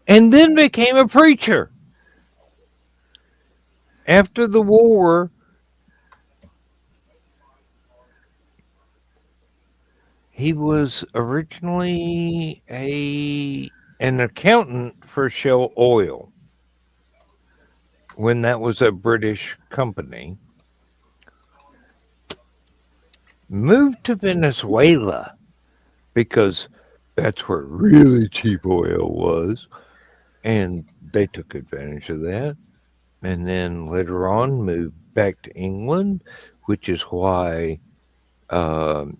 And then became a preacher. After the war, he was originally an accountant for Shell Oil when that was a British company. Moved to Venezuela because that's where really cheap oil was, and they took advantage of that. And then later on moved back to England, which is why um,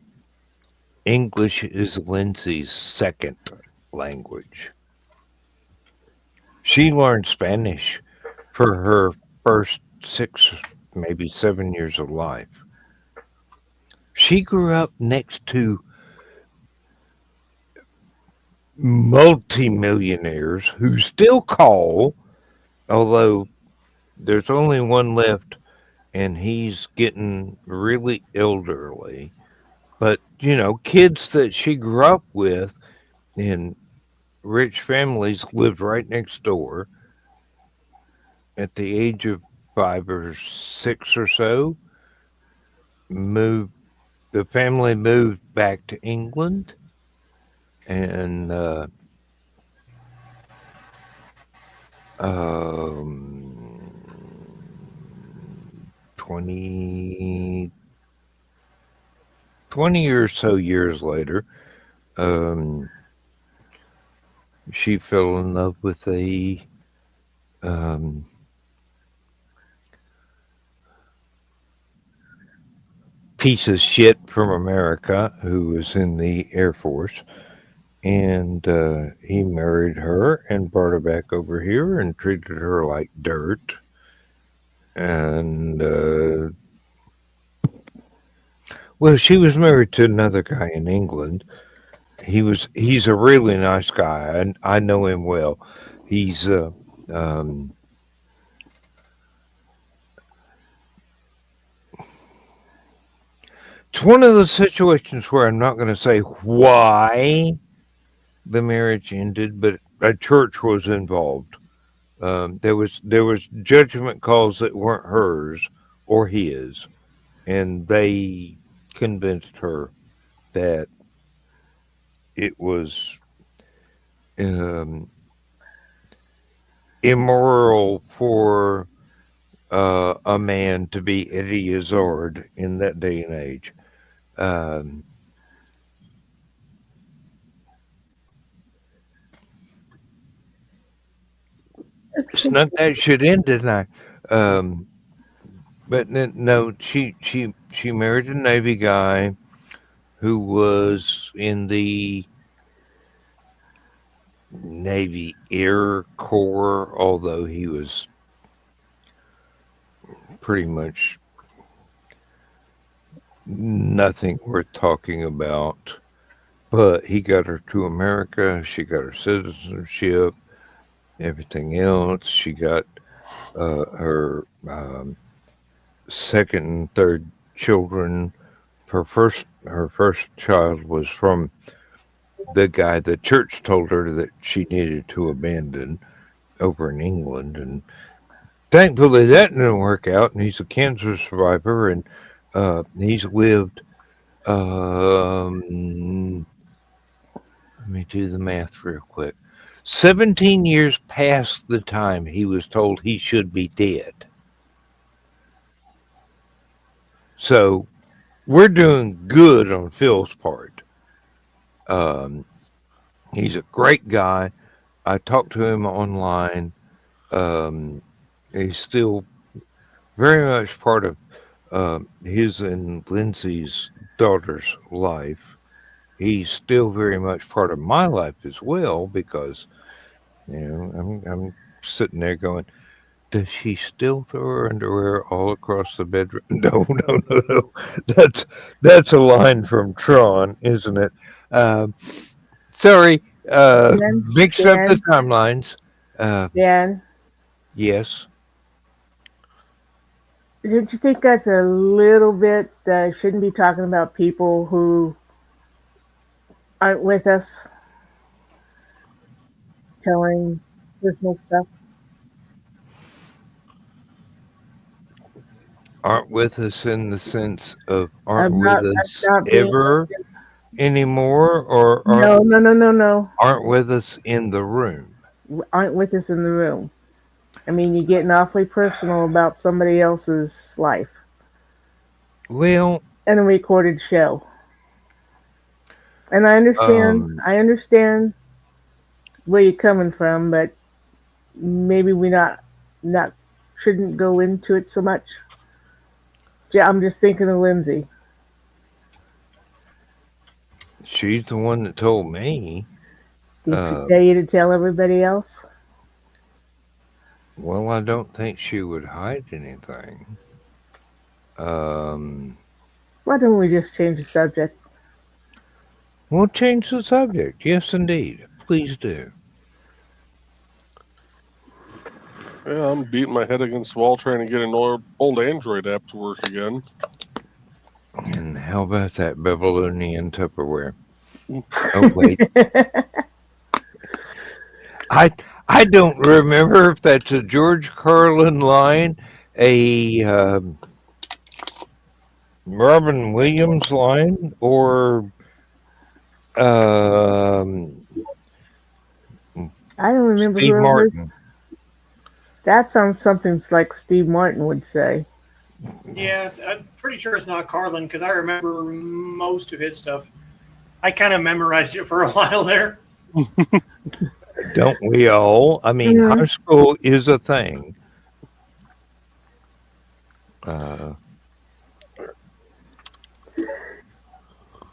English is Lindsay's second language. She learned Spanish for her first 6, maybe 7 years of life. She grew up next to multimillionaires who still call, although there's only one left and he's getting really elderly. But, kids that she grew up with in rich families lived right next door. At the age of 5 or 6 or so, moved the family moved back to England, and um, 20, 20 or so years later, um, she fell in love with a um, piece of shit from America who was in the Air Force. And he married her and brought her back over here and treated her like dirt. And, well, she was married to another guy in England. He's a really nice guy. I know him well. He's, um, it's one of those situations where I'm not going to say why the marriage ended, but a church was involved. There was judgment calls that weren't hers or his, and they convinced her that it was um, immoral for a man to be Eddie Izzard in that day and age. Um, Snuck that shit in, didn't I? Um, but no, she married a Navy guy who was in the Navy Air Corps, although he was pretty much nothing worth talking about. But he got her to America. She got her citizenship, everything else. She got her second and third children. Her first child was from the guy the church told her that she needed to abandon over in England, and thankfully that didn't work out. And he's a cancer survivor, and he's lived. Let me do the math real quick. 17 years past the time he was told he should be dead. So we're doing good on Phil's part. Um, he's a great guy. I talked to him online. Um, he's still very much part of his and Lindsay's daughter's life. He's still very much part of my life as well because I'm sitting there going, does she still throw her underwear all across the bedroom? No, no, no, no. That's a line from Tron, isn't it? Um, sorry, Dan, mixed up the Dan, timelines. Uh, Dan, yes. don't you think that's a little bit, shouldn't be talking about people who aren't with us, telling personal stuff? Aren't with us in the sense of aren't with I'm us not being, ever anymore, or no, no, no, no, no. aren't with us in the room. Aren't with us in the room. I mean, you're getting awfully personal about somebody else's life Well, in a recorded show. And um, I understand where you're coming from, but maybe we not shouldn't go into it so much. I'm just thinking of Lindsay. she's the one that told me. Did she Uh, tell you to tell everybody else? well, I don't think she would hide anything. Um, Why don't we just change the subject? we'll change the subject. Yes, indeed. Please do. Yeah, I'm beating my head against the wall trying to get an old Android app to work again. And how about that Babylonian Tupperware? Oh wait, I I don't remember if that's a George Carlin line, a Robin Williams line, or um, I don't remember Steve who. Martin. That sounds something like Steve Martin would say. Yeah, I'm pretty sure it's not Carlin because I remember most of his stuff. I kind of memorized it for a while there. Don't we all? I mean, Mhm. high school is a thing. Uh,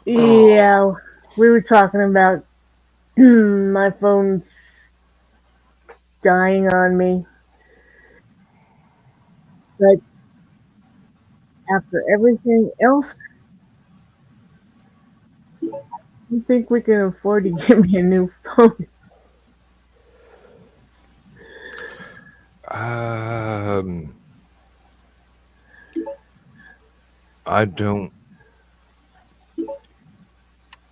Yeah, we were talking about my phone's dying on me, but after everything else, I think we can afford to get me a new phone. um, I don't.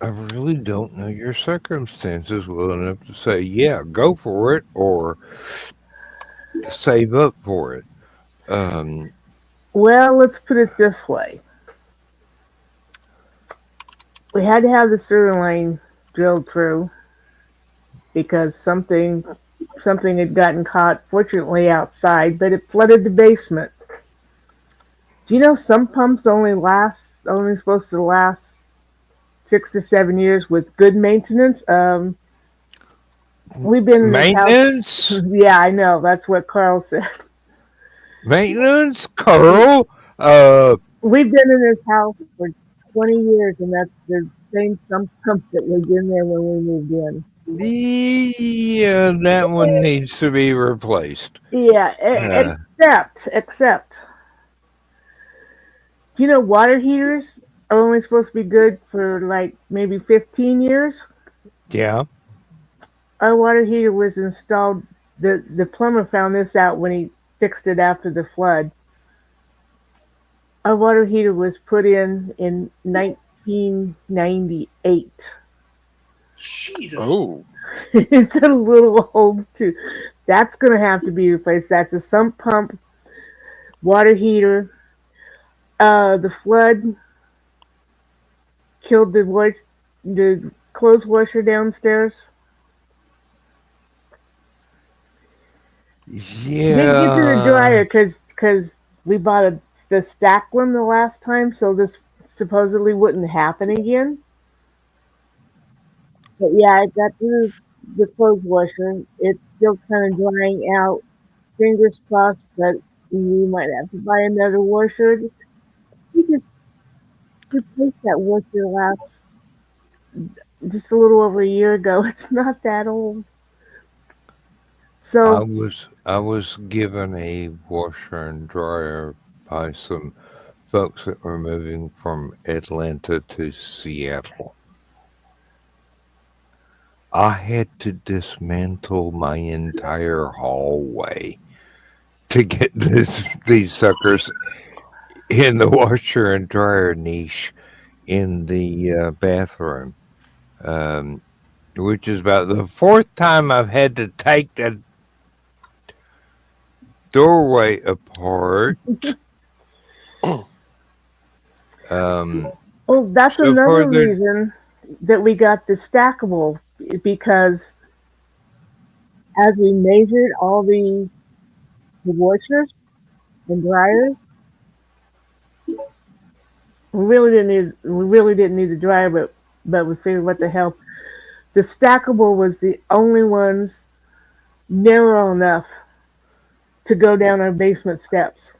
I really don't know your circumstances well enough to say, yeah, go for it, or save up for it. Um, Well, let's put it this way: we had to have the sewer line drilled through because something had gotten caught, fortunately outside, but it flooded the basement. Do you know some pumps only supposed to last 6 to 7 years with good maintenance? We've been in this house. maintenance, Yeah, I know. That's what Carl said. maintenance, Carl. Uh, We've been in this house for 20 years, and that's the same sump pump that was in there when we moved in. yeah, that one needs to be replaced. Yeah, Uh, except, do you know water heaters are only supposed to be good for like maybe 15 years? yeah. Our water heater was installed. The plumber found this out when he fixed it after the flood. Our water heater was put in 1998. Jesus. Oh, It's a little old too. That's gonna have to be replaced. That's a sump pump, water heater. The flood killed the clothes washer downstairs. Didn't get to the Yeah. dryer because we bought the stack one the last time, so this supposedly wouldn't happen again. But yeah, it got to. the clothes washer. It's still kind of drying out. Fingers crossed, but we might have to buy another washer. We just replaced that washer last just a little over a year ago. It's not that old. I So was given a washer and dryer by some folks that were moving from Atlanta to Seattle. I had to dismantle my entire hallway to get these suckers in the washer and dryer niche in the bathroom, um, which is about the fourth time I've had to take the doorway apart. Um, oh, that's so for another the reason that we got the stackable because as we measured all the washers and dryers, we really didn't need the dryer, but we figured what the hell. The stackable was the only ones narrow enough to go down our basement steps.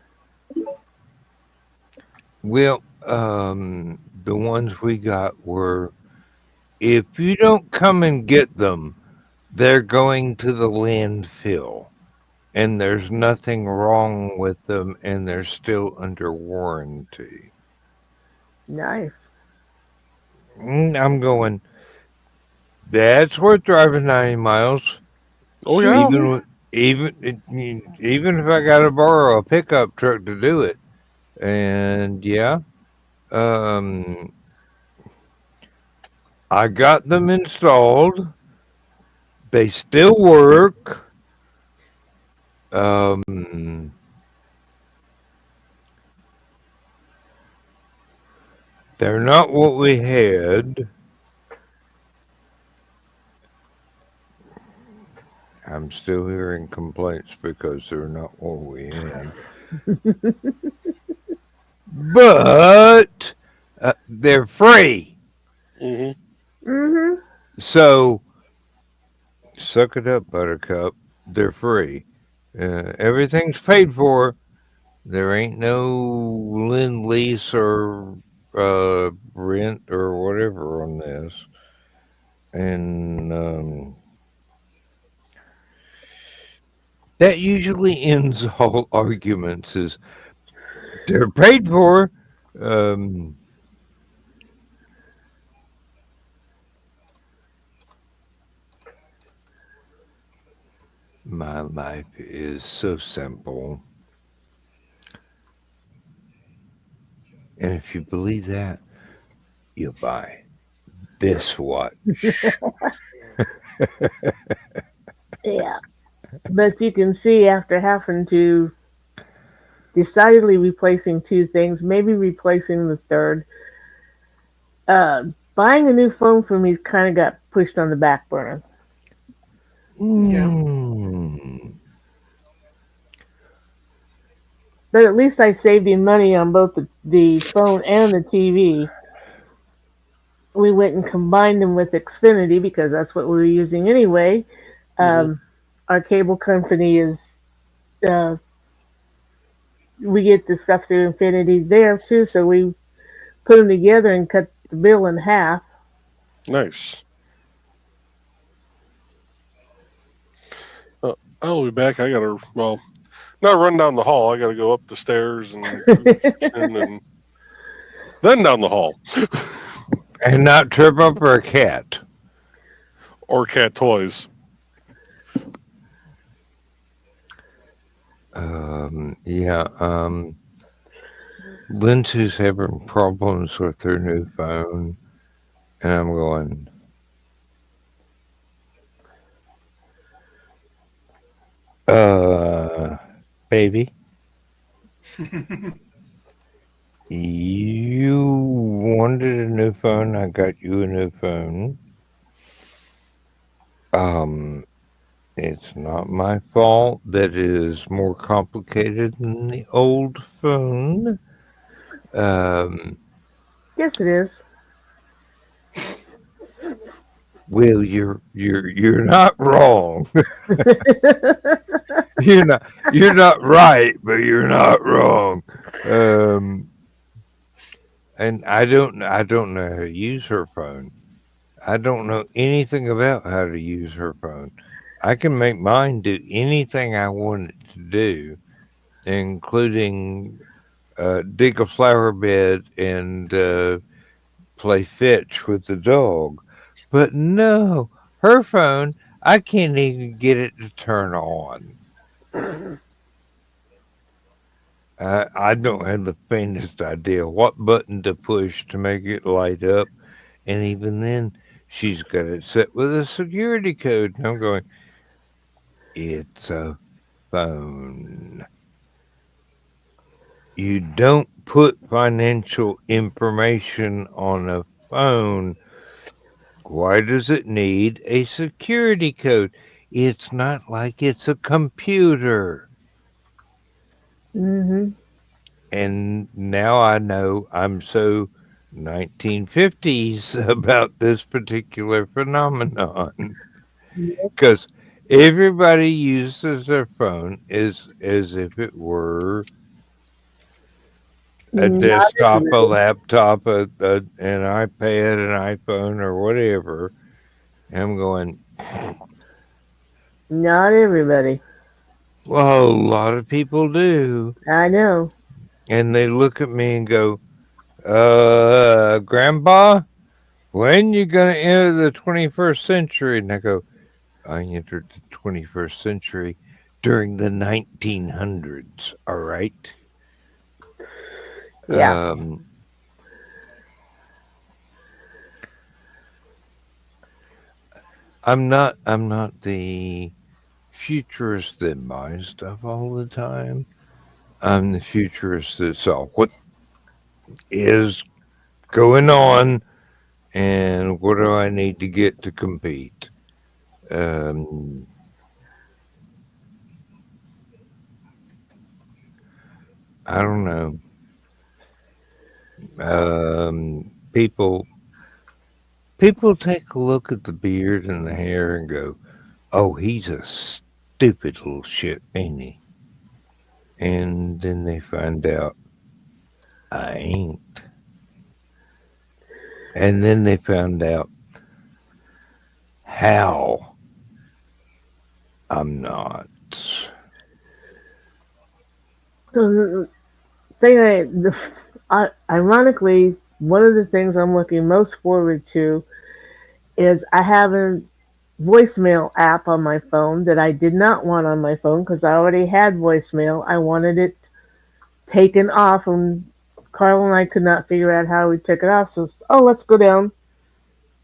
well, the ones we got were if you don't come and get them, they're going to the landfill. And there's nothing wrong with them, and they're still under warranty. Nice. I'm going, that's worth driving 90 miles, Oh yeah. even with, even if I got to borrow a pickup truck to do it. And yeah, um, I got them installed. They still work. Um, they're not what we had. I'm still hearing complaints because they're not what we had. But they're free. Hmm. Mhm. So suck it up, Buttercup. They're free. Everything's paid for. There ain't no lend lease or rent or whatever on this. And that usually ends all arguments is they're paid for. Um, my life is so simple. And if you believe that, you'll buy this watch. Yeah. But you can see after having to decidedly replacing two things, maybe replacing the third, uh, buying a new phone for me kind of got pushed on the back burner. Yeah. Mm. But at least I saved him money on both the phone and the TV. We went and combined them with Xfinity because that's what we were using anyway. Hmm. Um, our cable company is, uh, we get the stuff through Infinity there too, so we put them together and cut the bill in half. Nice. I'll be back. I gotta not run down the hall. I gotta go up the stairs and through the kitchen and then down the hall. And not trip over a cat. Or cat toys. Yeah, Lindsay's having problems with her new phone. And I'm going, baby, you wanted a new phone. I got you a new phone. Um, it's not my fault that it is more complicated than the old phone. Um, Yes, it is. Well, you're not wrong. You're not right, but you're not wrong. Um, and I don't know how to use her phone. I don't know anything about how to use her phone. I can make mine do anything I want it to do, including dig a flower bed and play fetch with the dog. But no, her phone, I can't even get it to turn on. I don't have the faintest idea what button to push to make it light up. And even then, she's got it set with a security code. And I'm going, it's a phone. You don't put financial information on a phone. Why does it need a security code? It's not like it's a computer. Hmm. And now I know I'm so 1950s about this particular phenomenon because everybody uses their phone as if it were a Not desktop, a everybody. laptop, an iPad, an iPhone, or whatever. And I'm going, Not everybody. well, a lot of people do. I know. And they look at me and go, Grandpa, when you gonna enter the 21st century? And I go, I entered the 21st century during the 1900s. All right. Yeah. Um, I'm not the futurist that buys stuff all the time. I'm the futurist that saw what is going on and what do I need to get to compete. Um, I don't know. People take a look at the beard and the hair and go, "Oh, he's a stupid little shit, ain't he?" And then they find out I ain't. And then they found out how I'm not. The thing ironically, one of the things I'm looking most forward to is I have a voicemail app on my phone that I did not want on my phone because I already had voicemail. I wanted it taken off, and Carl and I could not figure out how we took it off. So, let's go down.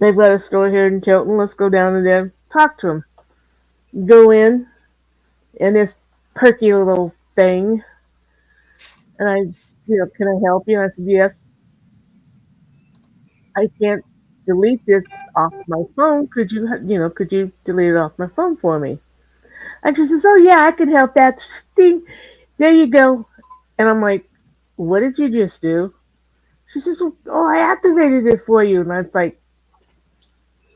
They've got a store here in Chilton. Let's go down and then talk to them. Go in, and this perky little thing, and can I help you? And I said, yes. I can't delete this off my phone. Could you delete it off my phone for me? And she says, oh yeah, I can help that. Sting. There you go. And I'm like, what did you just do? She says, oh, I activated it for you. And I was like,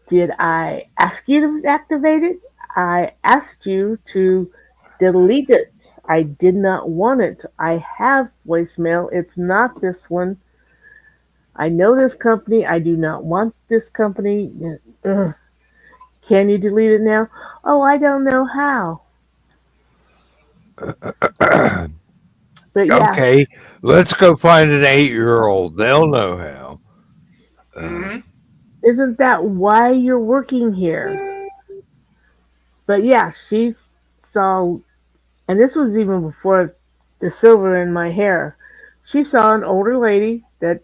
did I ask you to activate it? I asked you to delete it. I did not want it. I have voicemail. It's not this one. I know this company. I do not want this company. Ugh. Can you delete it now? Oh, I don't know how. But yeah, Okay, let's go find an 8-year-old. They'll know how. Uh, Hmm. isn't that why you're working here? But yeah, she saw, and this was even before the silver in my hair. She saw an older lady that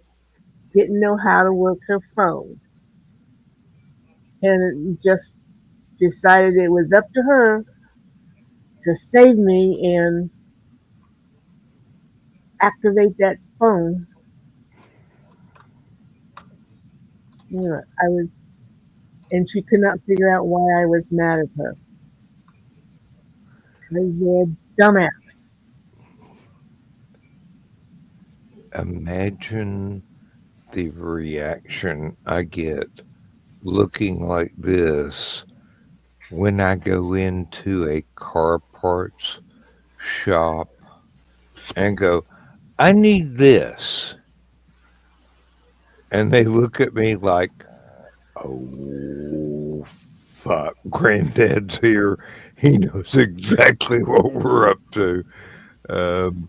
didn't know how to work her phone and just decided it was up to her to save me and activate that phone. I was, and she could not figure out why I was mad at her. I said, dumbass. Imagine the reaction I get looking like this when I go into a car parts shop and go, I need this. And they look at me like, oh, fuck, Granddad's here. He knows exactly what we're up to. Um,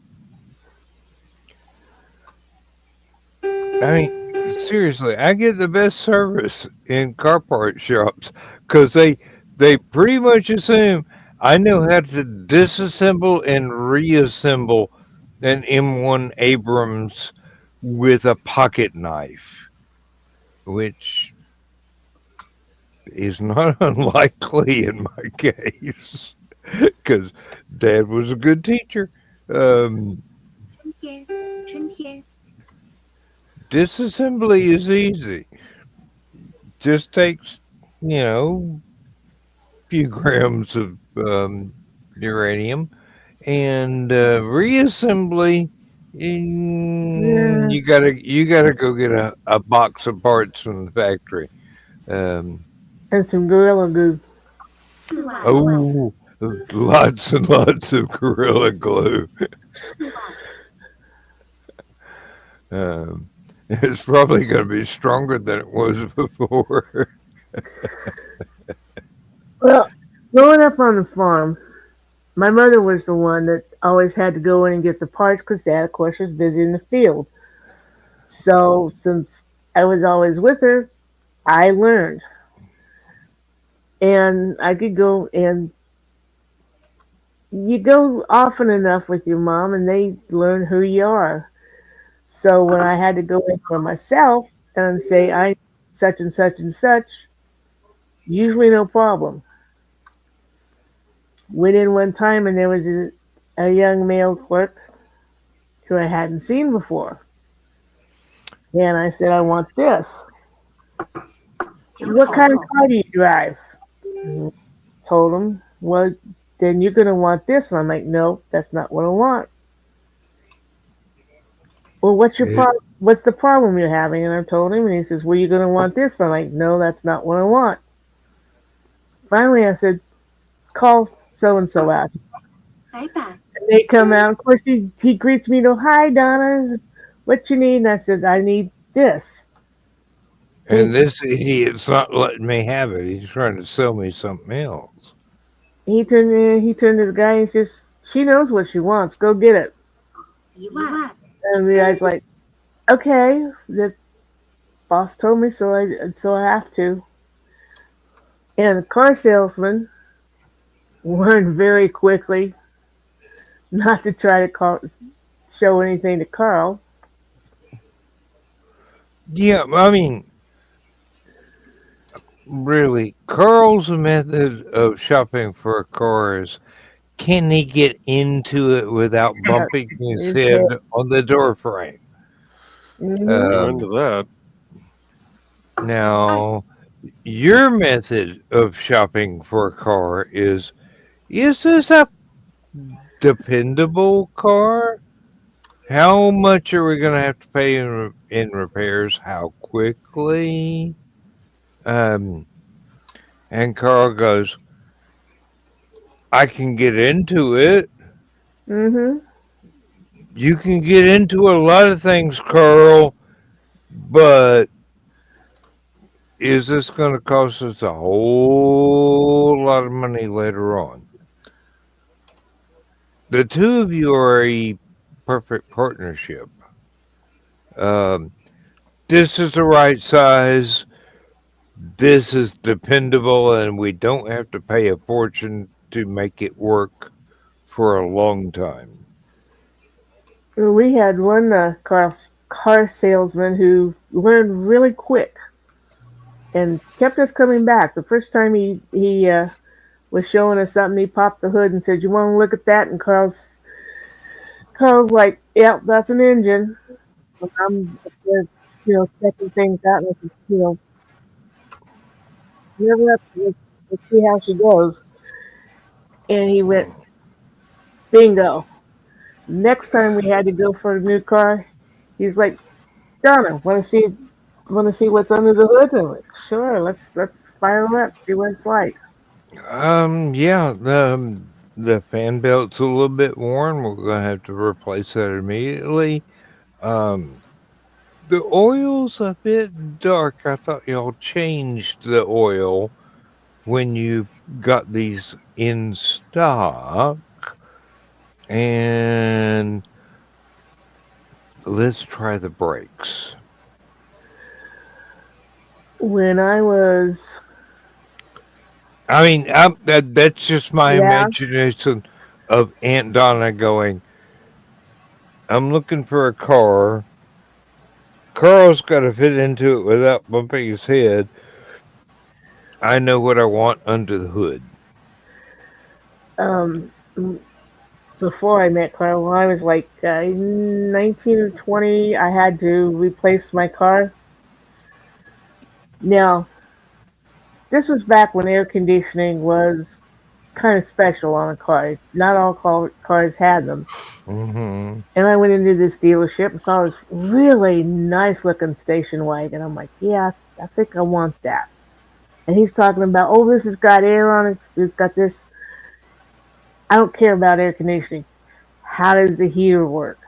I mean, seriously, I get the best service in car part shops because they pretty much assume I know how to disassemble and reassemble an M1 Abrams with a pocket knife, which is not unlikely in my case because Dad was a good teacher. Um, disassembly is easy. Just takes, you know, few grams of uranium and reassembly. Yeah, You gotta go get a box of parts from the factory. Um, and some gorilla glue. oh, lots and lots of Gorilla Glue. Um, it's probably going to be stronger than it was before. Well, growing up on the farm, my mother was the one that always had to go in and get the parts because Dad, of course, was busy in the field. So since I was always with her, I learned, and I could go and you go often enough with your mom, and they learn who you are. So when I had to go in for myself and say I such and such and such, usually no problem. Went in one time and there was a young male clerk who I hadn't seen before. And I said, I want this. What kind of car do you drive? And told him, well, then you're going to want this. And I'm like, no, that's not what I want. Well, what's your It, problem? What's the problem you're having? And I told him, and he says, well, you're going to want this. And I'm like, no, that's not what I want. Finally, I said, call so and so out. And they come out. Of course, he greets me, hi, Donna, what you need? And I said, I need this. and this idiot's not letting me have it. He's trying to sell me something else. He turned to the guy and says, she knows what she wants. Go get it. And the guy's like, okay, the boss told me so. I have to. And the car salesman learned very quickly not to try to show anything to Carl. Yeah, I mean, really, Carl's method of shopping for a car is can he get into it without bumping his His head head. on the door frame? Mm-hmm. I'm into that. Now, your method of shopping for a car is this a dependable car? How much are we going to have to pay in repairs? How quickly? Um, and Carl goes, I can get into it. Mm-hmm. You can get into a lot of things, Carl, but is this going to cost us a whole lot of money later on? The two of you are a perfect partnership. Um, this is the right size. This is dependable, and we don't have to pay a fortune to make it work for a long time. Well, we had one car salesman who learned really quick and kept us coming back. The first time he was showing us something, he popped the hood and said, "You want to look at that?" And Carl's like, "Yep, that's an engine." And I'm checking things out, and I said, never up. Let's see how she goes. And he went, bingo. Next time we had to go for a new car, he's like, Donna, want to see what's under the hood? And I'm like, sure. Let's fire it up. See what it's like. Yeah, the fan belt's a little bit worn. We're gonna have to replace that immediately. Um, the oil's a bit dark. I thought y'all changed the oil when you got these in stock. And let's try the brakes. When I was, I mean, that's just my yeah, imagination of Aunt Donna going, I'm looking for a car. Carl's got to fit into it without bumping his head. I know what I want under the hood. um, before I met Carl, when I was like 19 or 20, I had to replace my car. Now, this was back when air conditioning was kind of special on a car. Not all cars had them. Hmm. And I went into this dealership and saw this really nice looking station wagon. I'm like, yeah, I think I want that. And he's talking about, oh, this has got air on it. It's got this. I don't care about air conditioning. How does the heater work?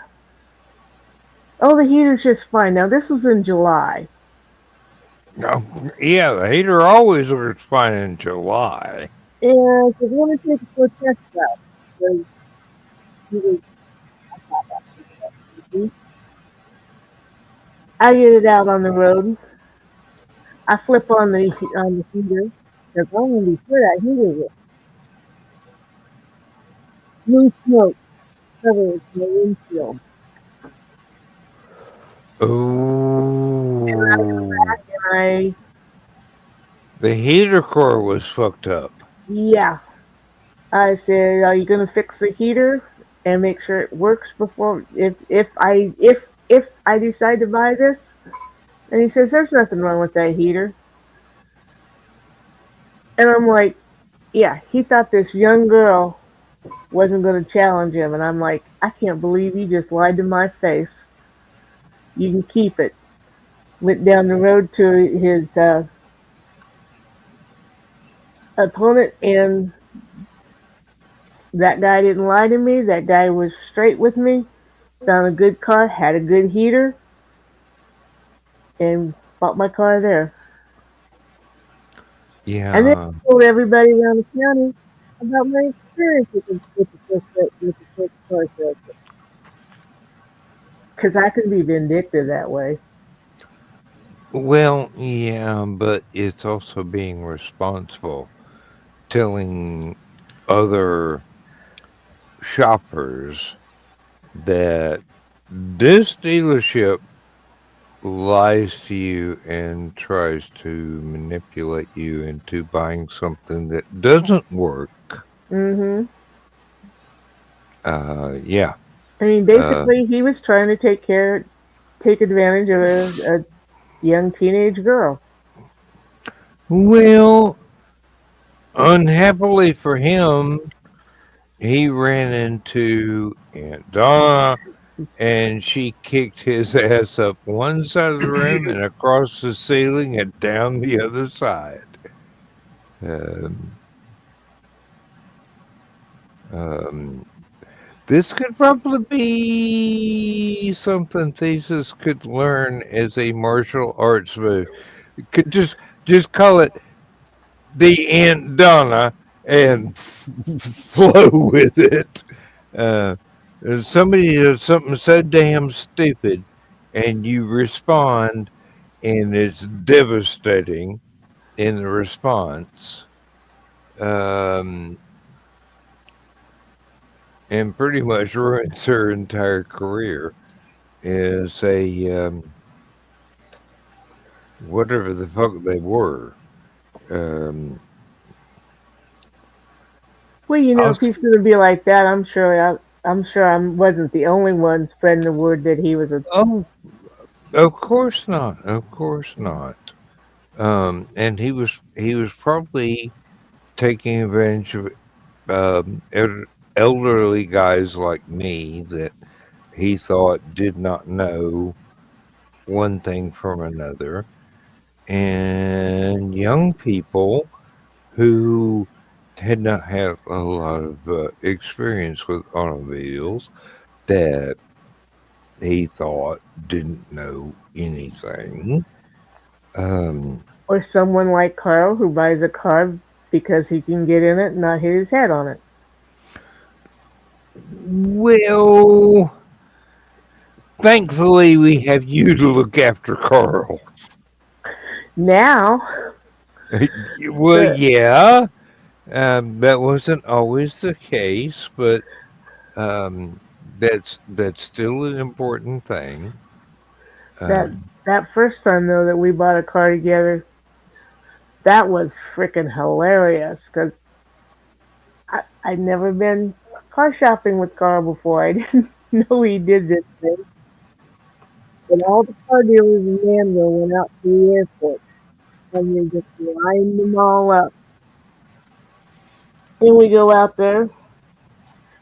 Oh, the heater's just fine. Now, this was in July. Oh, yeah, the heater always works fine in July. And so let me take a quick test drive. So I get it out on the road. I flip on the heater because I want to be sure that heater works. Blue smoke covers my windshield. Oh, And the heater core was fucked up. yeah, I said, are you going to fix the heater and make sure it works before if I decide to buy this? And he says, there's nothing wrong with that heater. And I'm like, yeah, he thought this young girl wasn't going to challenge him. And I'm like, I can't believe you just lied to my face. You can keep it. Went down the road to his opponent, and that guy didn't lie to me. That guy was straight with me. Found a good car, had a good heater, and bought my car there. And then Yeah. I told everybody around the county about my experience with the first car salesman. Because I can be vindictive that way. Well, yeah, but it's also being responsible, telling other shoppers that this dealership lies to you and tries to manipulate you into buying something that doesn't work. Hmm. Yeah. I mean, Uh, basically, he was trying to take advantage of a young teenage girl. well, unhappily for him, he ran into Aunt Donna and she kicked his ass up one side of the room and across the ceiling and down the other side. Um, um, this could probably be something Thesis could learn as a martial arts move. Could just call it the Aunt Donna and flow with it. Uh, somebody does something so damn stupid, and you respond, and it's devastating in the response, um, and pretty much ruins her entire career. Is a whatever the fuck they were. Um, Well, I'll, if he's going to be like that, I'm sure I wasn't the only one spreading the word that he was a. oh, of course not. Of course not. And he was probably taking advantage of elderly guys like me that he thought did not know one thing from another. and young people who had not had a lot of experience with automobiles that he thought didn't know anything. Um, Or someone like Carl who buys a car because he can get in it and not hit his head on it. well, thankfully, we have you to look after Carl. Now, Well, the yeah, that wasn't always the case, but that's still an important thing. that Um, that first time though that we bought a car together, that was freaking hilarious because I'd never been car shopping with Carl before. I didn't know he did this thing. And all the car dealers in Danville went out to the airport and we just lined them all up. And we go out there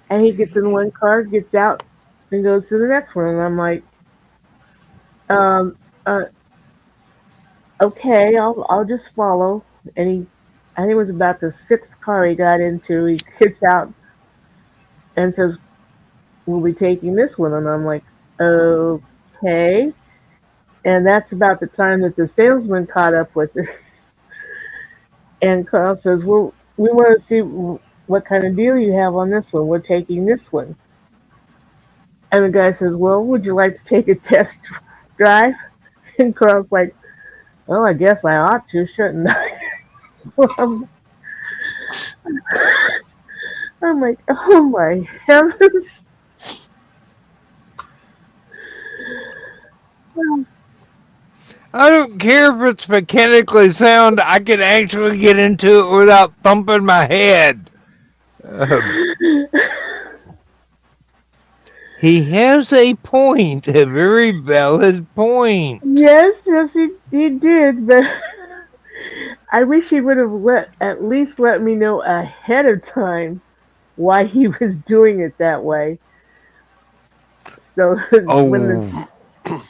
and he gets in one car, gets out, and goes to the next one. And I'm like, um, uh, okay, I'll just follow. And I think it was about the sixth car he got into. He gets out and says, "We'll be taking this one." And I'm like, "Okay." And that's about the time that the salesman caught up with us. And Carl says, "Well, we want to see what kind of deal you have on this one. We're taking this one." And the guy says, "Well, would you like to take a test drive?" And Carl's like, "Well, I guess I ought to, shouldn't I?" I'm, I'm like, "Oh my heavens." I don't care if it's mechanically sound. I can actually get into it without thumping my head. Um, he has a point, a very valid point. Yes, yes, he did, but I wish he would have at least let me know ahead of time why he was doing it that way. So when the Oh,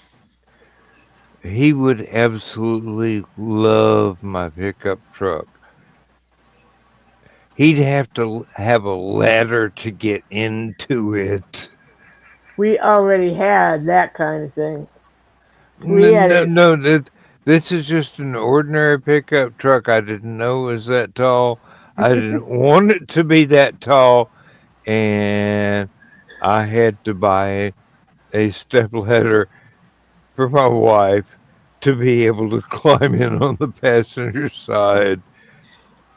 he would absolutely love my pickup truck. He'd have to have a ladder to get into it. we already had that kind of thing. We No, had no, it. no. This is just an ordinary pickup truck. I didn't know it was that tall. I didn't want it to be that tall, and I had to buy a step ladder for my wife to be able to climb in on the passenger side,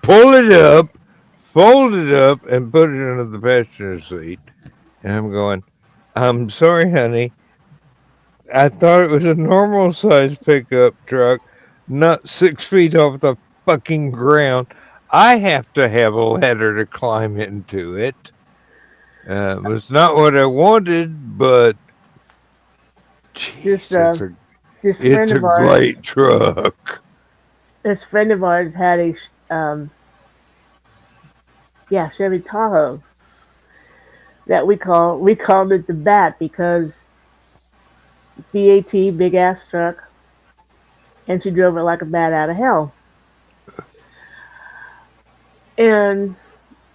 pull it up, fold it up, and put it under the passenger seat. And I'm going, I'm sorry, honey. I thought it was a normal size pickup truck, not 6 feet off the fucking ground. I have to have a ladder to climb into it. It was not what I wanted, but This jeez, this friend it's a of ours, great truck. had a yeah, Chevy Tahoe that we called it the Bat because BAT, big ass truck, and she drove it like a bat out of hell. And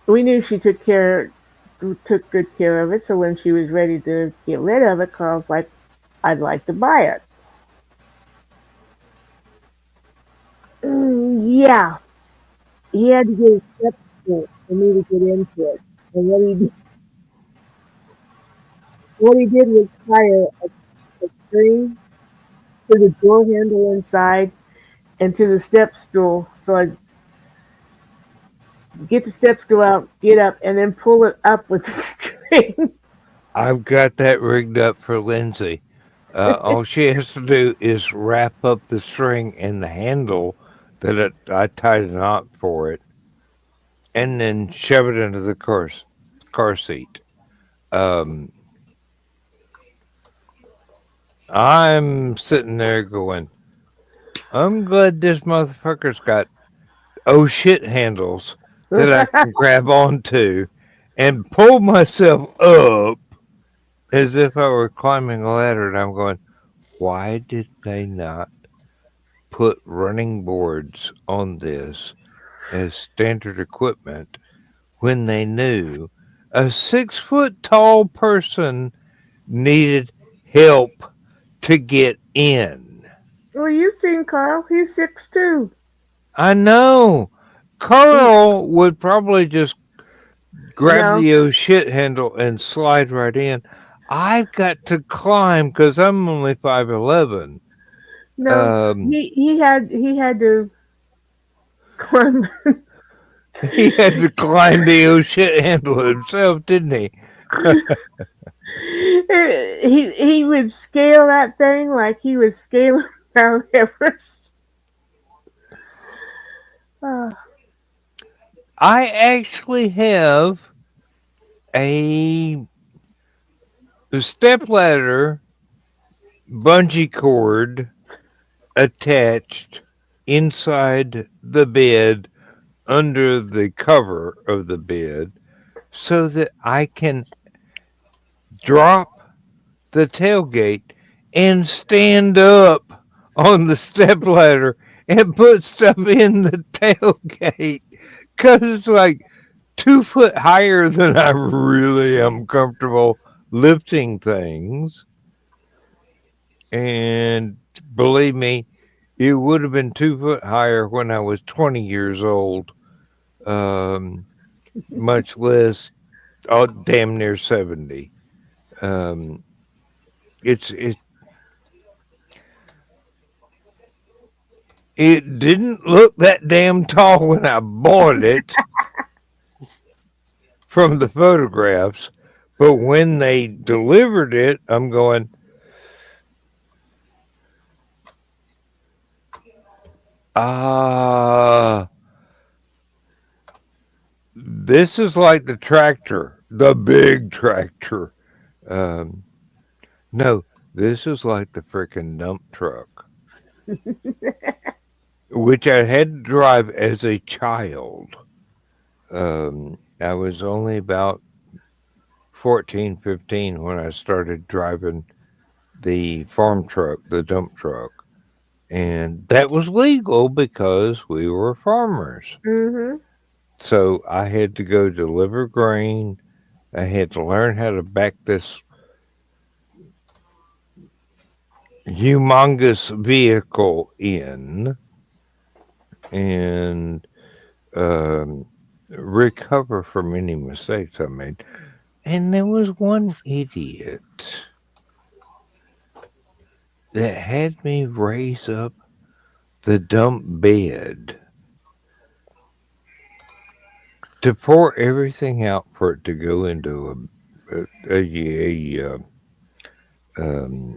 we knew she took good care of it. So when she was ready to get rid of it, Carl's like, "I'd like to buy it." Yeah, he had to get a step stool for me to get into it. And what he did was tie a string to the door handle inside and to the step stool. So I get the step stool out, get up, and then pull it up with the string. I've got that rigged up for Lindsay. All she has to do is wrap up the string and the handle I tied a knot for it, and then shove it into the car seat. Um, I'm sitting there going, I'm glad this motherfucker's got oh shit handles that I can grab onto and pull myself up as if I were climbing a ladder. And I'm going, why did they not put running boards on this as standard equipment when they knew a 6 foot tall person needed help to get in? Well, you've seen Carl. He's 6'2". I know. He, Carl would probably just grab no, the old shit handle and slide right in. I've got to climb because I'm only 5'11". no. Um, He had to climb. he had to climb the old shit handle himself, didn't he? he would scale that thing like he was scaling Mount Everest. Uh, I actually have a stepladder bungee cord attached inside the bed under the cover of the bed so that I can drop the tailgate and stand up on the stepladder and put stuff in the tailgate because it's like 2 foot higher than I really am comfortable lifting things. And believe me, it would have been 2 foot higher when I was 20 years old, um, much less damn near 70. Um, it it didn't look that damn tall when I bought it from the photographs, but when they delivered it, I'm going, ah, this is like the tractor, the big tractor. Um, no, this is like the frickin' dump truck, which I had to drive as a child. I was only about 14, 15 when I started driving the farm truck, the dump truck. And that was legal because we were farmers. mhm. So I had to go deliver grain. I had to learn how to back this humongous vehicle in and recover from any mistakes I made. And there was one idiot that had me raise up the dump bed to pour everything out for it to go into um,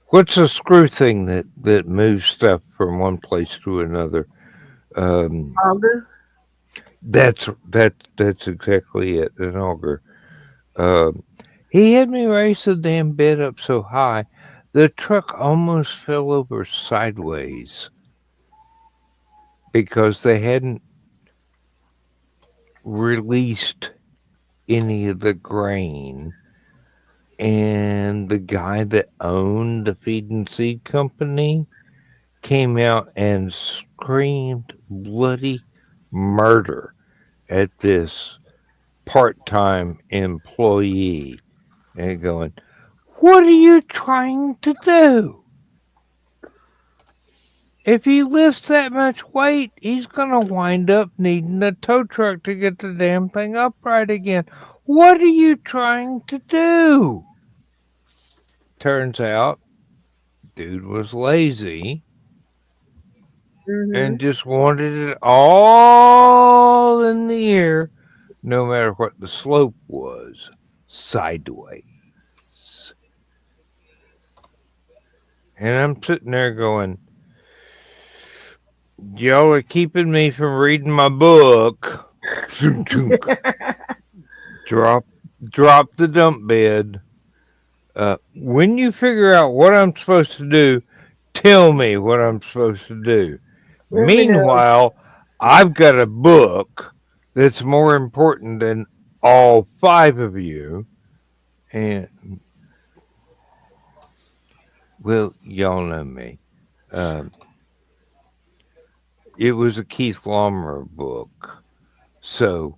what's a screw thing that moves stuff from one place to another? Um, Auger. that's exactly it, an auger. Um, he had me raise the damn bed up so high, the truck almost fell over sideways because they hadn't released any of the grain. And the guy that owned the feed and seed company came out and screamed bloody murder at this part-time employee and going, "What are you trying to do? If he lifts that much weight, he's gonna wind up needing a tow truck to get the damn thing upright again. What are you trying to do?" Turns out, dude was lazy and Mhm. just wanted it all in the air, no matter what the slope was, sideways. And I'm sitting there going, "Y'all are keeping me from reading my book." Drop, drop the dump bed. When you figure out what I'm supposed to do, tell me what I'm supposed to do. Let me know. Meanwhile, I've got a book that's more important than all five of you. And Well, y'all know me. Um, it was a Keith Laumer book. So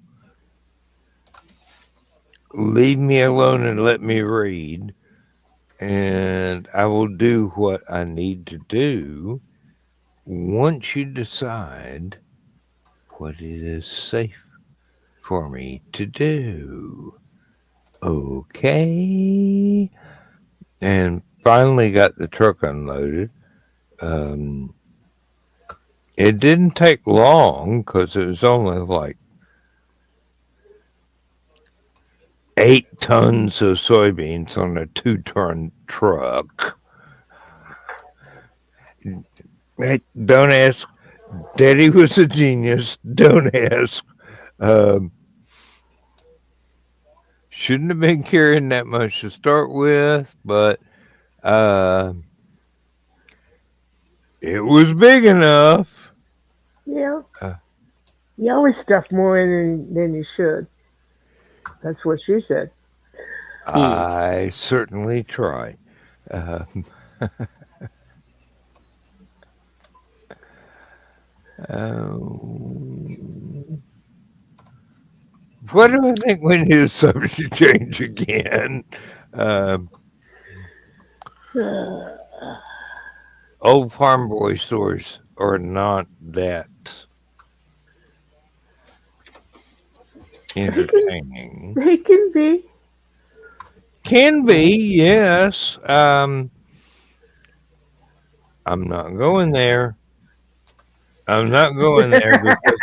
leave me alone and let me read, and I will do what I need to do once you decide what it is safe for me to do. Okay. And finally got the truck unloaded. Um, it didn't take long because it was only like 8 tons of soybeans on a 2-ton truck. Hey, don't ask. Daddy was a genius. Don't ask. Um, shouldn't have been carrying that much to start with, but uh, it was big enough. Yeah, Uh, you always stuff more in than you should. That's what you said. I certainly try. Uh, um, what do I think we need a subject change again? Um, old farm boy stories are not that They can, entertaining. they can be. Can be, yes. I'm not going there. I'm not going there because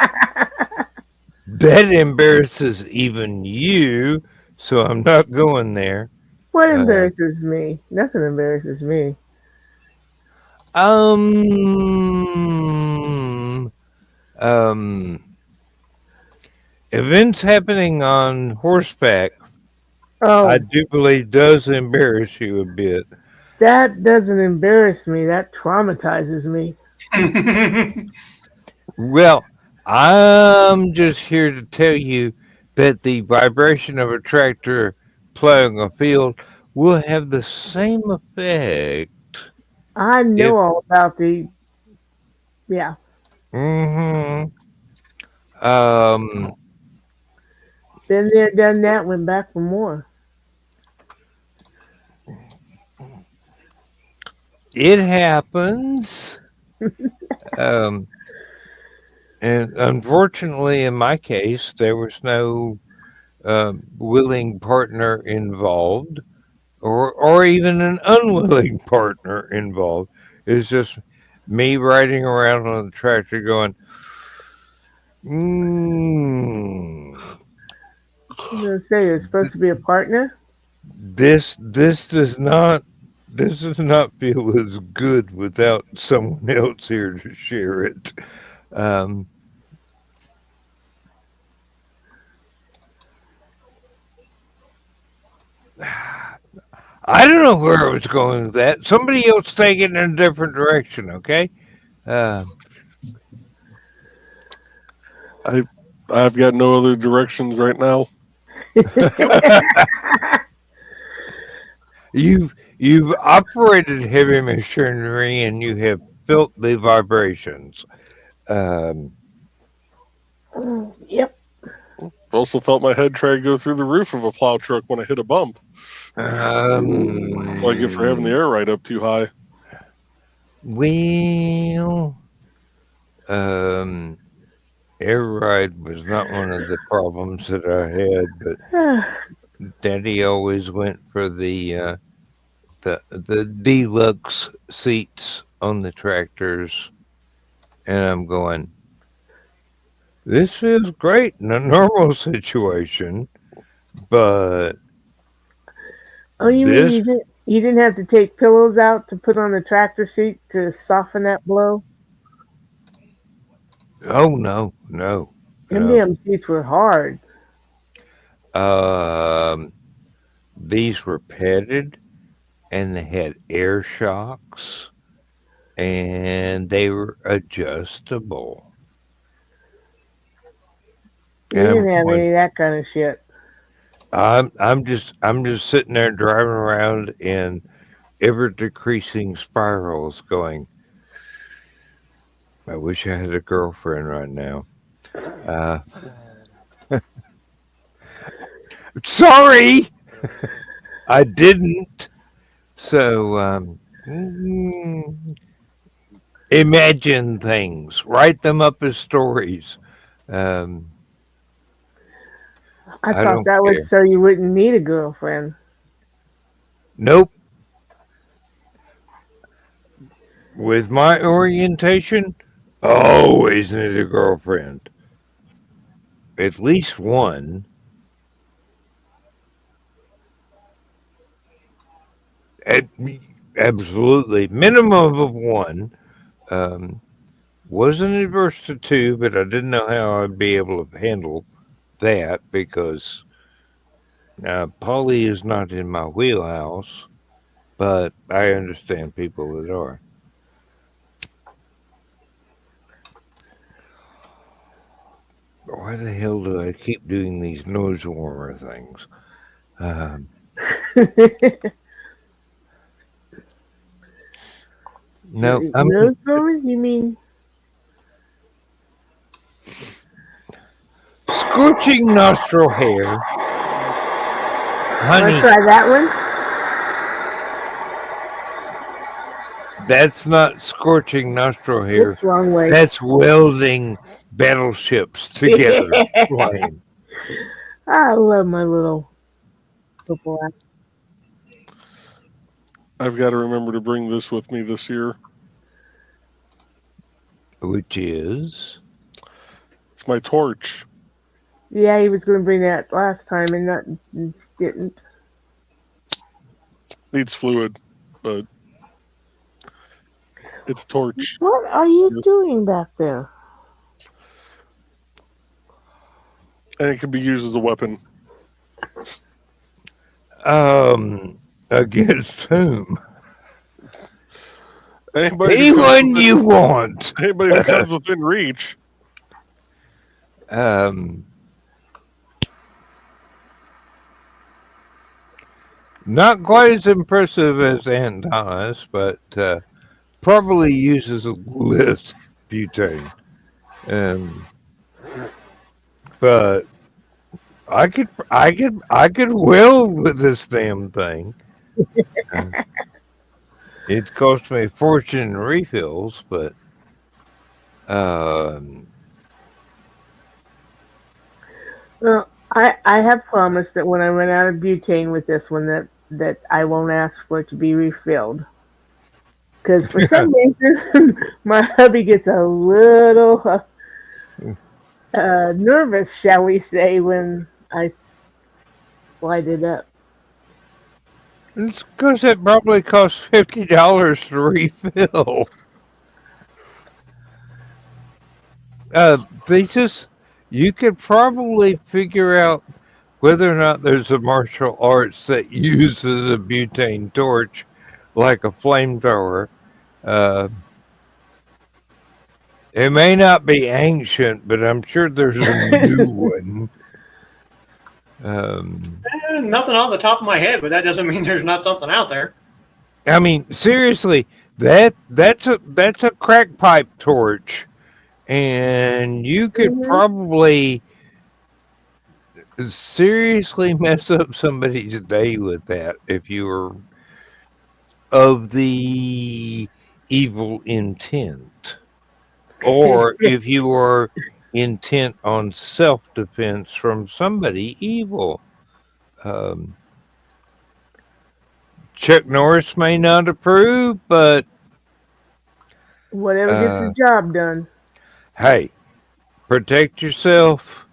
that embarrasses even you. So I'm not going there. What Uh, embarrasses me? Nothing embarrasses me. um, um, events happening on horseback, I Oh, do believe does embarrass you a bit. that doesn't embarrass me. That traumatizes me. Well, I'm just here to tell you that the vibration of a tractor plowing a field will have the same effect I if. know all about the. Yeah. hmm um, Been there, done that, went back for more. it happens. Um, and unfortunately, in my case, there was no willing partner involved, or even an unwilling partner involved. It's just me riding around on the tractor going, mm, I was gonna say you're supposed to be a partner. this does not feel as good without someone else here to share it. Um, I don't know where I was going with that. Somebody else take it in a different direction, okay? Uh, I I've got no other directions right now. you've operated heavy machinery and you have felt the vibrations. Um, Yep. Also felt my head try to go through the roof of a plow truck when I hit a bump. What I get for having the um, air right up too high. well, um, air ride was not one of the problems that I had, but Daddy always went for the deluxe seats on the tractors, and I'm going. This feels great in a normal situation, but Oh, you mean this. you didn't have to take pillows out to put on the tractor seat to soften that blow? Oh no, no, Them no. damn seats were hard. Um, these were padded, and they had air shocks, and they were adjustable. We And I'm didn't have going. any of that kind of shit. I'm just sitting there driving around in ever decreasing spirals going, I wish I had a girlfriend right now. Uh, sorry, I didn't. So, imagine things, write them up as stories. Um, I I thought don't that care. was so you wouldn't need a girlfriend. Nope. With my orientation, always need a girlfriend. At least one. At, absolutely. Minimum of one. Um, wasn't adverse to two, but I didn't know how I'd be able to handle that because poly is not in my wheelhouse, but I understand people that are. Why the hell do I keep doing these nose warmer things? Um, no, I mean, Nose blowing? You mean? scorching nostril hair. Want Honey, to try that one? that's not scorching nostril hair. Whoops, wrong way. That's welding battleships together. Flame. I love my little football. I've got to remember to bring this with me this year. Which is? It's my torch. Yeah, he was going to bring that last time and not didn't. Needs fluid, but it's a torch. What are you doing back there? And it can be used as a weapon. Against whom? Anybody Anyone you want. Anybody who comes within reach. Not quite as impressive as Antanas, but probably uses less butane. But I could weld with this damn thing. It cost me a fortune in refills, but Well, I have promised that when I run out of butane with this one that I won't ask for it to be refilled. Because for some reason, my hubby gets a little nervous, shall we say, when I light it up. it's because it probably costs $50 to refill. Thesis, you could probably figure out whether or not there's a martial arts that uses a butane torch like a flamethrower. It may not be ancient, but I'm sure there's a new one. Nothing off the top of my head, but that doesn't mean there's not something out there. I mean, seriously, that's a crack pipe torch, and you could probably seriously mess up somebody's day with that if you were of the evil intent, or if you were intent on self-defense from somebody evil. Chuck Norris may not approve, but Whatever gets the job done. hey, protect yourself.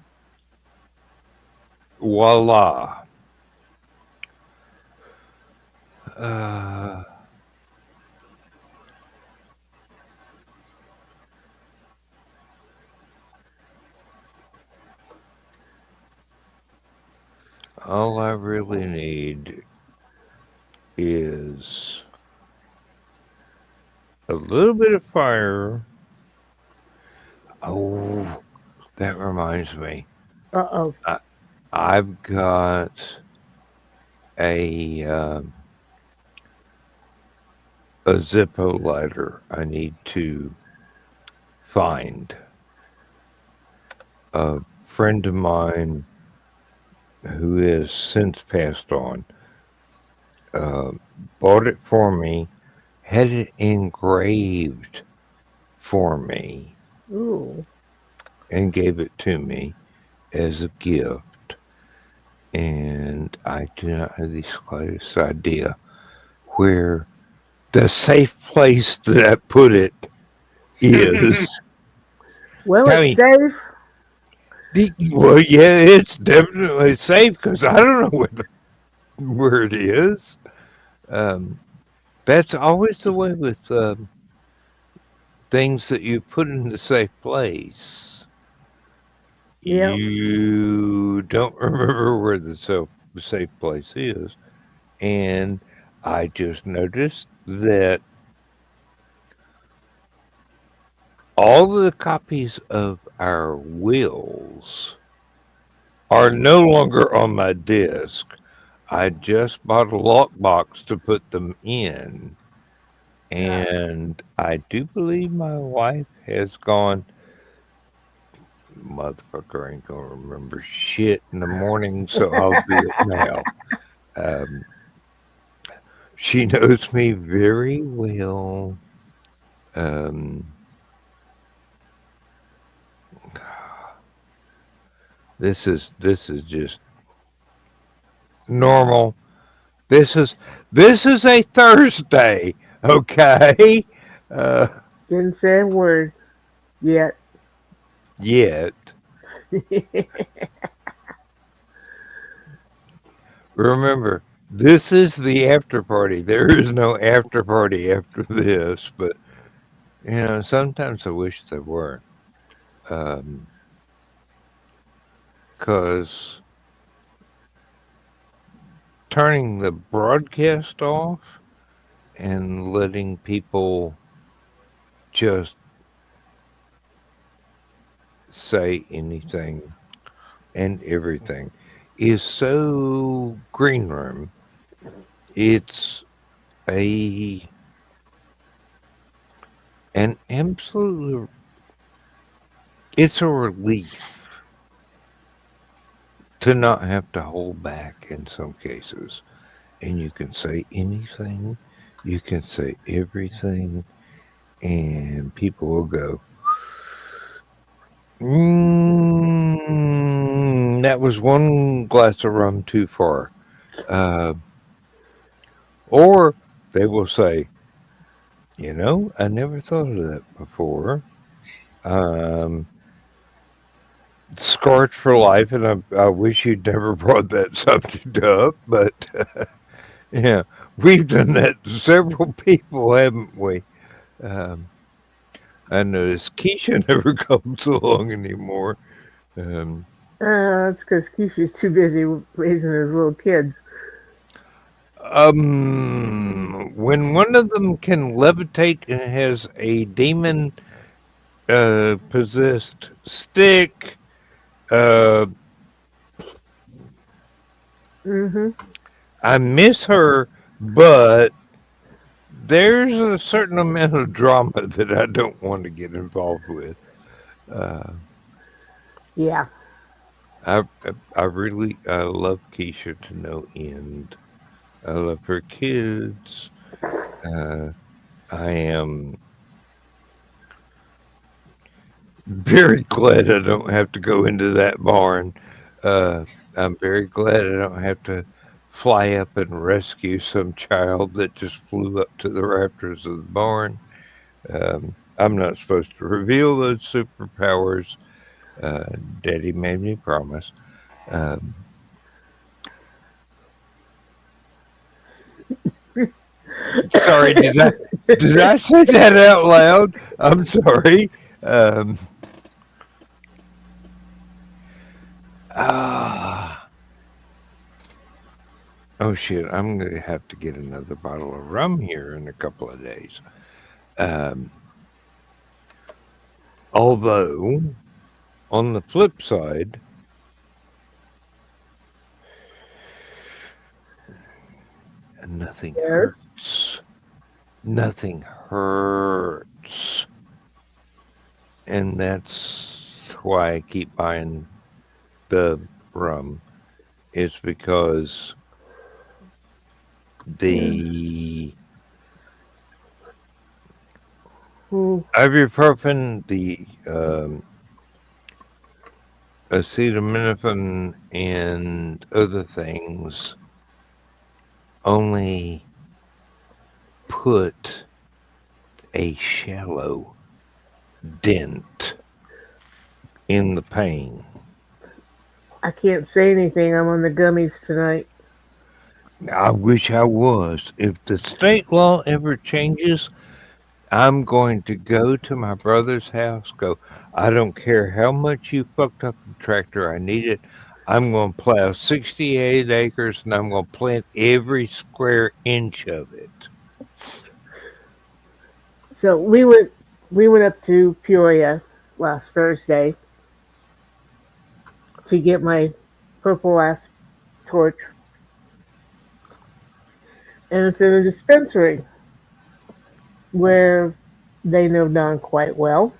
Voila. All I really need is a little bit of fire. Oh, that reminds me. Uh-oh. I've got a a Zippo lighter. I need to find. A friend of mine who has since passed on uh, bought it for me, had it engraved for me, Ooh. and gave it to me as a gift. And I do not have the slightest idea where the safe place that I put it is. Well, I it's mean, safe. well, yeah, it's definitely safe because I don't know where it is. Um, that's always the way with things that you put in a safe place. Yep. You don't remember where the safe place is. And I just noticed that all the copies of our wills are no longer on my disk. I just bought a lockbox to put them in. And I do believe my wife has gone, motherfucker ain't gonna remember shit in the morning, so I'll do it now. Um, she knows me very well. Um, this is just normal. This is a Thursday, okay? Uh, Didn't say a word yet. yet. Remember, this is the after party. There is no after party after this, but sometimes I wish there were. Um, 'Cause turning the broadcast off and letting people just say anything and everything is so green room. It's a an absolute it's a relief to not have to hold back in some cases. And you can say anything, you can say everything, and people will go, that was one glass of rum too far. Uh, or they will say, I never thought of that before. Um, Scarred for life, and I wish you'd never brought that subject up, but yeah, we've done that to several people, haven't we? Um, I noticed Keisha never comes along anymore. Um, That's because Keisha's too busy raising his little kids. when one of them can levitate and has a demon possessed stick, uh, Mm-hmm. I miss her, but there's a certain amount of drama that I don't want to get involved with. Uh, Yeah. I I love Keisha to no end. I love her kids. Uh, I am very glad I don't have to go into that barn. Uh, I'm very glad I don't have to fly up and rescue some child that just flew up to the rafters of the barn. I'm not supposed to reveal those superpowers. Uh, Daddy made me promise. Um, Sorry, did I say that out loud? I'm sorry. Um, ah, oh shit! I'm gonna have to get another bottle of rum here in a couple of days. Um, Although, on the flip side, nothing Yes. hurts nothing hurts. And that's why I keep buying the rum, is because the Hmm. ibuprofen, the acetaminophen, and other things only put a shallow dent in the pain. I can't say anything. I'm on the gummies tonight. I wish I was. If the state law ever changes, I'm going to go to my brother's house, go, I don't care how much you fucked up the tractor, I need it. I'm going to plow 68 acres and I'm going to plant every square inch of it. So we went up to Peoria last Thursday to get my purple ass torch, and it's in a dispensary where they know Don quite well.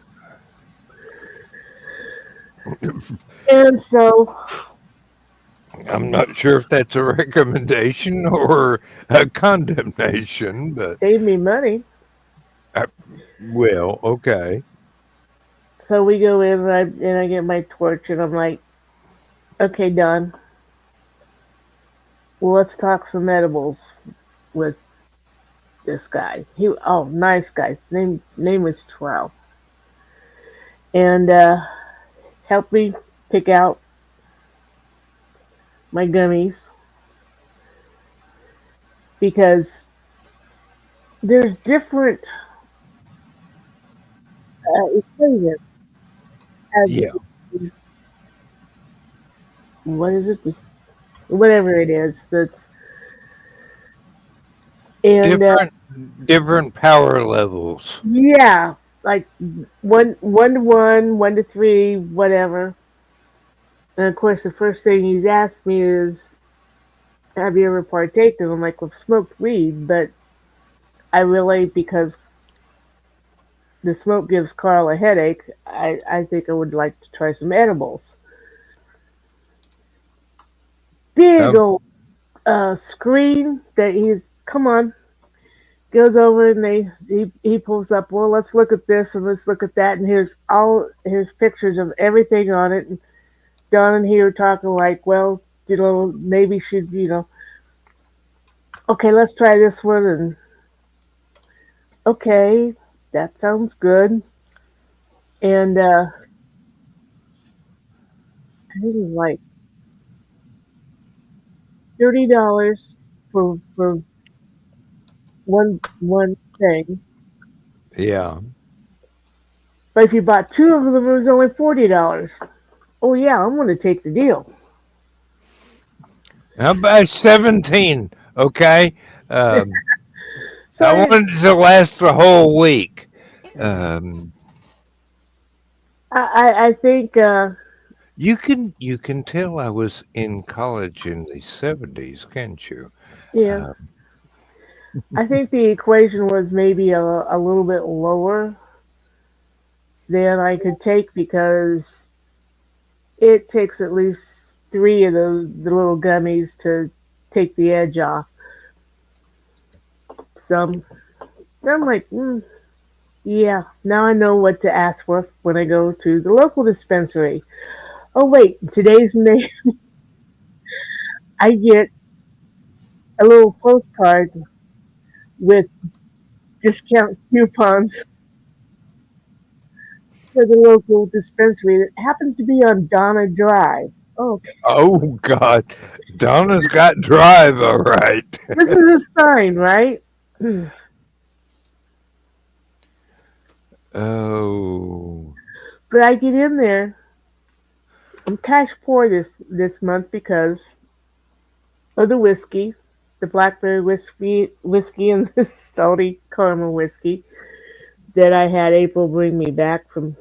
And so I'm not sure if that's a recommendation or a condemnation, but saved me money. uh, well, okay. So we go in and I get my torch and I'm like, okay, Don, well, let's talk some edibles with this guy. Nice guy. His name was Trout, and helped me pick out my gummies because there's different equations. As Yeah. what is it? This whatever it is. That's and Different power levels. yeah, like one to one, 1 to 3, whatever. And of course, the first thing he's asked me is, "Have you ever partaken?" I'm like, "Well, smoked weed, but I really because the smoke gives Carl a headache. I think I would like to try some edibles." Big Um, old screen that he's come on goes over and he pulls up. Well, let's look at this and let's look at that, and here's pictures of everything on it. And Don and he are talking like, well, maybe should okay, let's try this one, and okay, that sounds good. And I think it was like $30 for one thing. yeah. But if you bought two of them, it was only $40. Oh yeah, I'm gonna take the deal. How about 17? Okay. Um, So I wanted it to last the whole week. Um, I think you can tell I was in college in the 70s, can't you? yeah, Uh, I think the equation was maybe a little bit lower than I could take because it takes at least three of the little gummies to take the edge off. So I'm like, yeah, now I know what to ask for when I go to the local dispensary. Oh wait, today's name. I get a little postcard with discount coupons for the local dispensary that happens to be on Donna Drive. Oh, oh, God. Donna's got drive, all right. this is a sign, right? Oh, But I get in there. I'm cash poor this month because of the whiskey, the blackberry whiskey, and the salty caramel whiskey that I had April bring me back from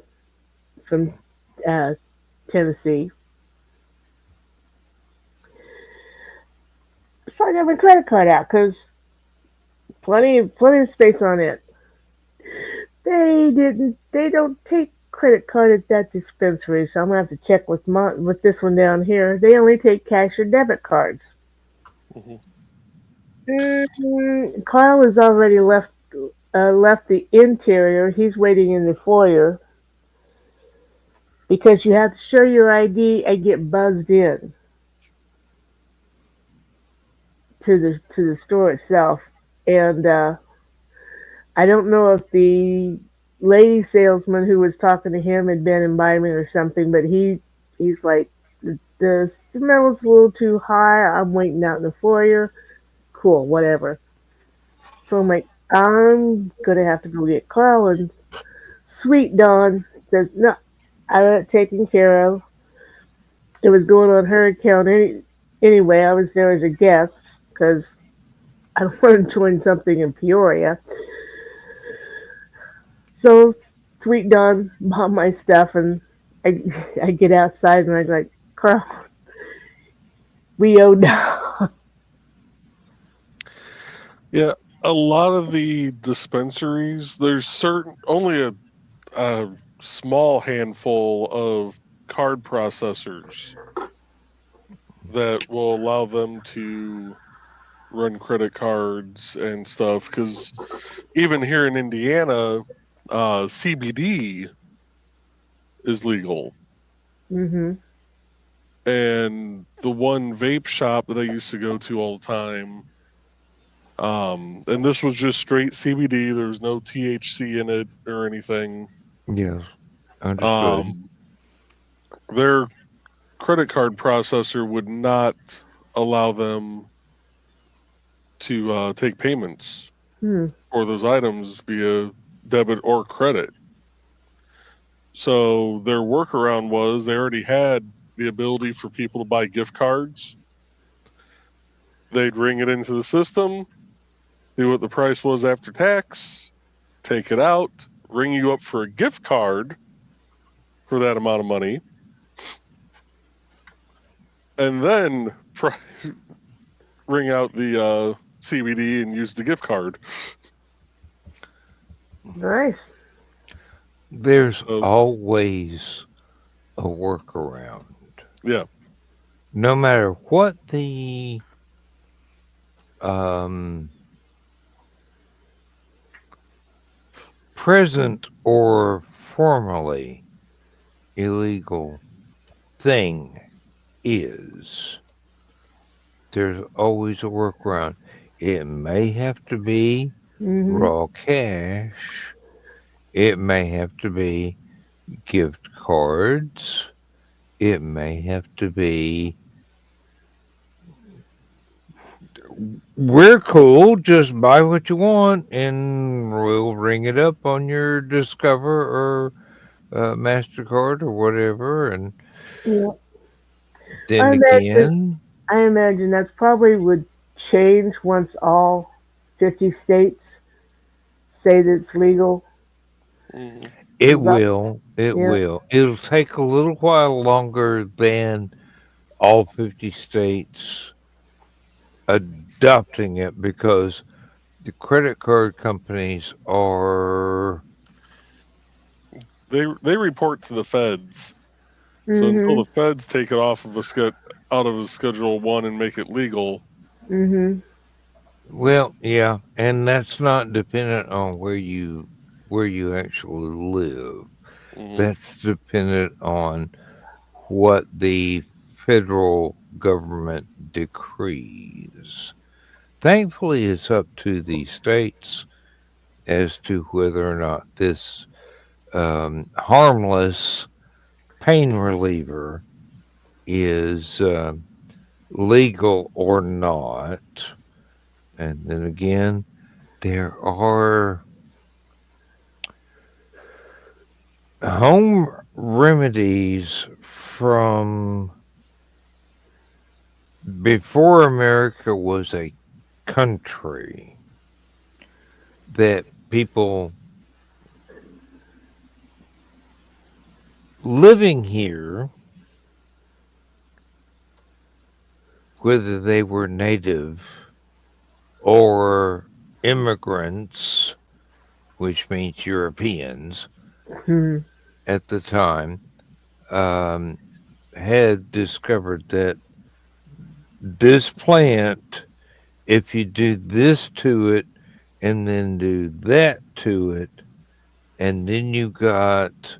uh, Tennessee. So I got my credit card out because plenty of space on it. They don't take credit card at that dispensary, so I'm gonna have to check with this one down here. They only take cash or debit cards. Mhm. Carl has already left the interior. He's waiting in the foyer because you have to show your ID and get buzzed in to the store itself. And I don't know if the lady salesman who was talking to him had been imbibing or something, but he's like, the smell's a little too high. I'm waiting out in the foyer. Cool, whatever. So I'm like, I'm gonna have to go get Carl. And Sweet Dawn says, no, I got it taken care of. It was going on her account anyway. I was there as a guest because I don't want to join something in Peoria. So Sweet Dawn bought my stuff, and I, I get outside and I'm like, Carl, we owe now. Yeah, a lot of the dispensaries, there's only a small handful of card processors that will allow them to run credit cards and stuff. Because even here in Indiana, CBD is legal. Mm-hmm. And the one vape shop that I used to go to all the time, and this was just straight CBD. There was no THC in it or anything. Yes, understood. Their credit card processor would not allow them to take payments Hmm. for those items via debit or credit. So their workaround was they already had the ability for people to buy gift cards. They'd ring it into the system, see what the price was after tax, take it out, ring you up for a gift card for that amount of money, and then ring out the CBD and use the gift card. Nice. There's So, always a workaround. yeah. No matter what the um, present or formerly illegal thing is, there's always a workaround. It may have to be Mm-hmm. raw cash. It may have to be gift cards. It may have to be, we're cool, just buy what you want and we'll ring it up on your Discover or MasterCard or whatever. And Yeah. then I imagine again, I imagine that's probably would change once all 50 states say that it's legal. Mhm. it 'Cause will. It yeah. will. It'll take a little while longer than all 50 states adopting it because the credit card companies are. They report to the feds. So until Mm-hmm. the feds take it off of out of a Schedule 1 and make it legal. Mm-hmm. Well, yeah, and that's not dependent on where you actually live. Mhm. That's dependent on what the federal government decrees. Thankfully, it's up to the states as to whether or not this harmless pain reliever is legal or not. And then again, there are home remedies from before America was a country that people living here, whether they were native or immigrants, which means Europeans, Hmm. at the time, um, had discovered that this plant, if you do this to it and then do that to it, and then you got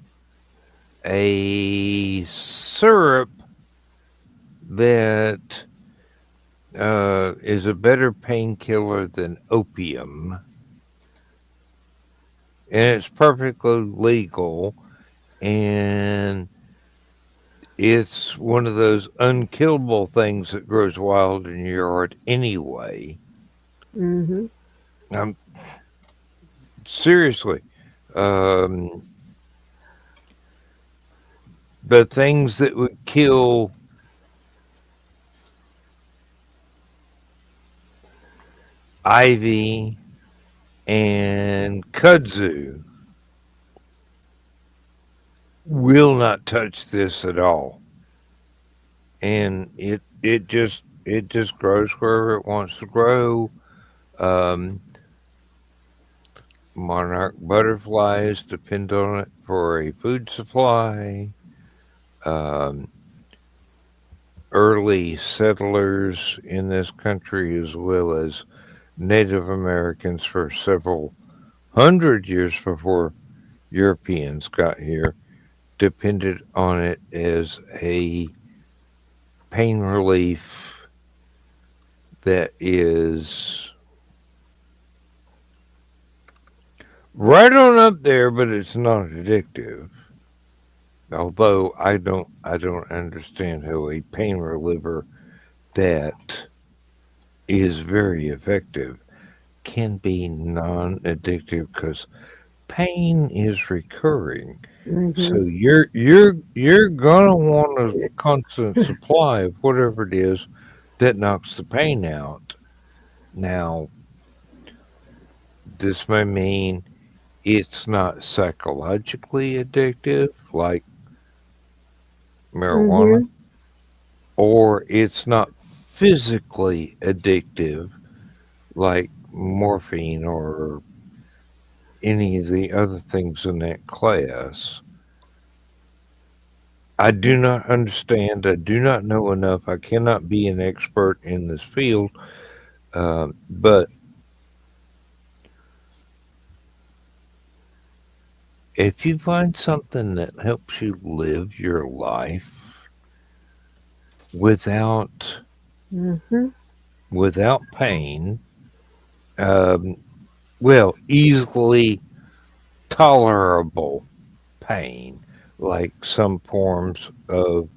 a syrup that is a better painkiller than opium, and it's perfectly legal, and it's one of those unkillable things that grows wild in your yard anyway. Hmm. Um, seriously, um, the things that would kill ivy and kudzu will not touch this at all, and it just grows wherever it wants to grow. Um, monarch butterflies depend on it for a food supply. Um, early settlers in this country, as well as Native Americans for several hundred years before Europeans got here, depended on it as a pain relief that is right on up there, but it's not addictive. Although I don't understand how a pain reliever that is very effective can be non-addictive because pain is recurring. So Hmm. you're gonna want a constant supply of whatever it is that knocks the pain out. Now, this may mean it's not psychologically addictive like marijuana, Hmm. or it's not physically addictive like morphine or any of the other things in that class. I do not understand. I do not know enough. I cannot be an expert in this field. But if you find something that helps you live your life without Hmm. without pain, um, well, easily tolerable pain, like some forms of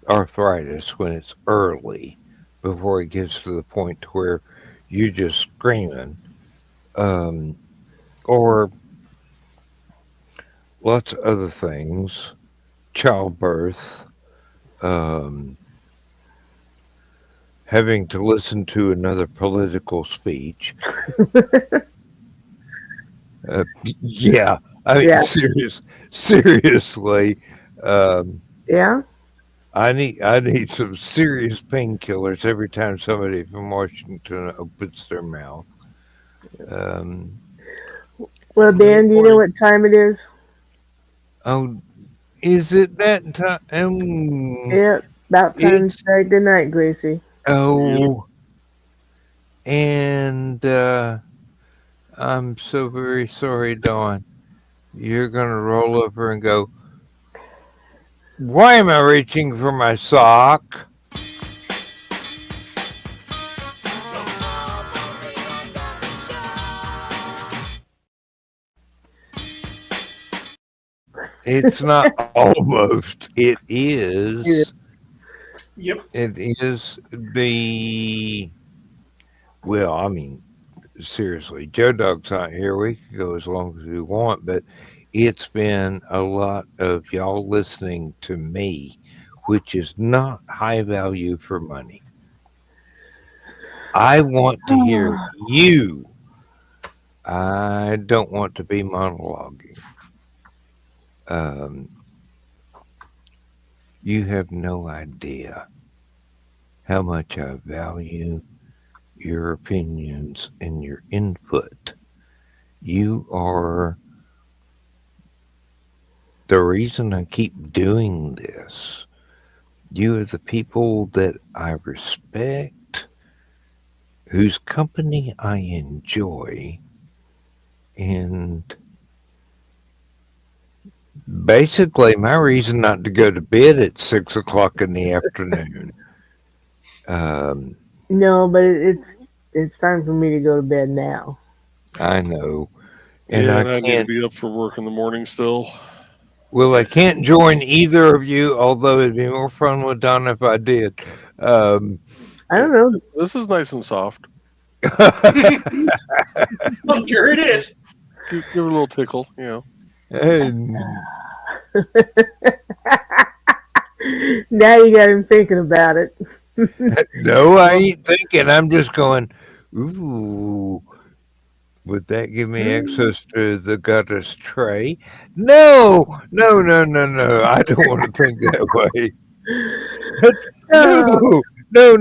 arthritis when it's early, before it gets to the point to where you're just screaming, um, or lots of other things, childbirth, um, having to listen to another political speech. Yeah, I mean, Yeah. seriously, um, Yeah. I need some serious painkillers every time somebody from Washington opens their mouth. Um, Well, Dan, do you know Morning. what time it is? oh, is it that time? Yeah, about time to It's say good night, Gracie. Yep. oh, and I'm so very sorry, Dawn. You're gonna roll over and go. Why am I reaching for my sock? It's not almost. It Yeah. is. Yep. It is the. Well, I mean, seriously, Joe Dog's not here. We could go as long as we want, but it's been a lot of y'all listening to me, which is not high value for money. I want to hear you. I don't want to be monologuing. Um, you have no idea how much I value your opinions and your input. You are the reason I keep doing this. You are the people that I respect, whose company I enjoy, and basically my reason not to go to bed at 6 o'clock in the afternoon. No, but it's time for me to go to bed now. I know. And Yeah, I and I need to can't, be up for work in the morning still. well, I can't join either of you, although it'd be more fun with Donna if I did. I don't know. This is nice and soft. I'm sure it is. Give it a little tickle, you know. And Now you got him thinking about it. no, I ain't thinking. I'm just going, ooh, would that give me access to the goddess tray? No. I don't want to think that way. Oh, No.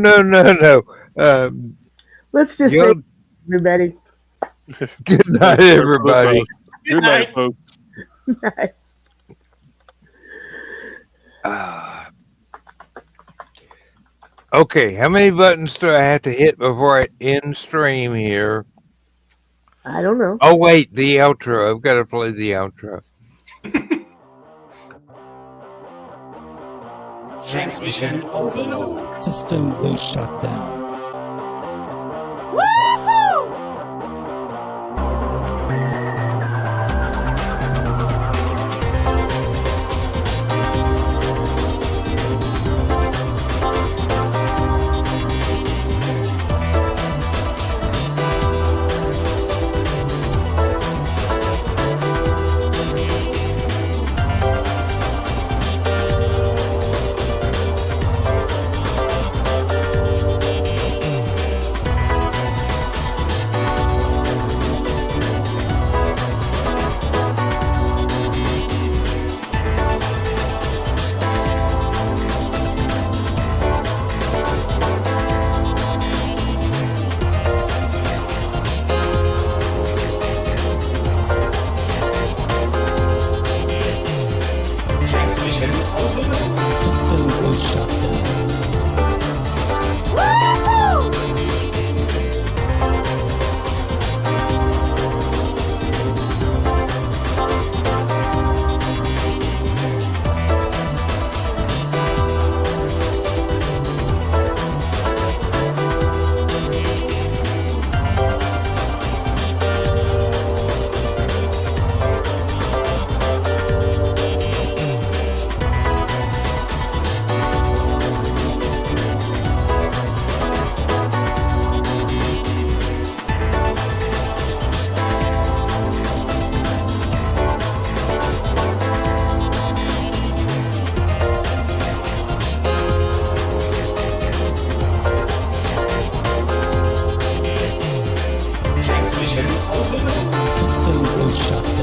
let's just say, Y'all, everybody. good night, everybody. Good night, folks. Okay, how many buttons do I have to hit before I end stream here? I don't know. Oh, wait, the outro. I've got to play the outro. Transmission overload. System will shut down. System will shut down. Transmission overload. System will shut down.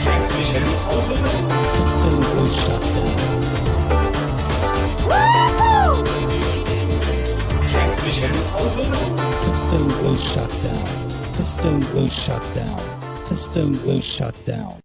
Transmission overload. System will shut down. Transmission overload. System will shut down. System will shut down. System will shut down.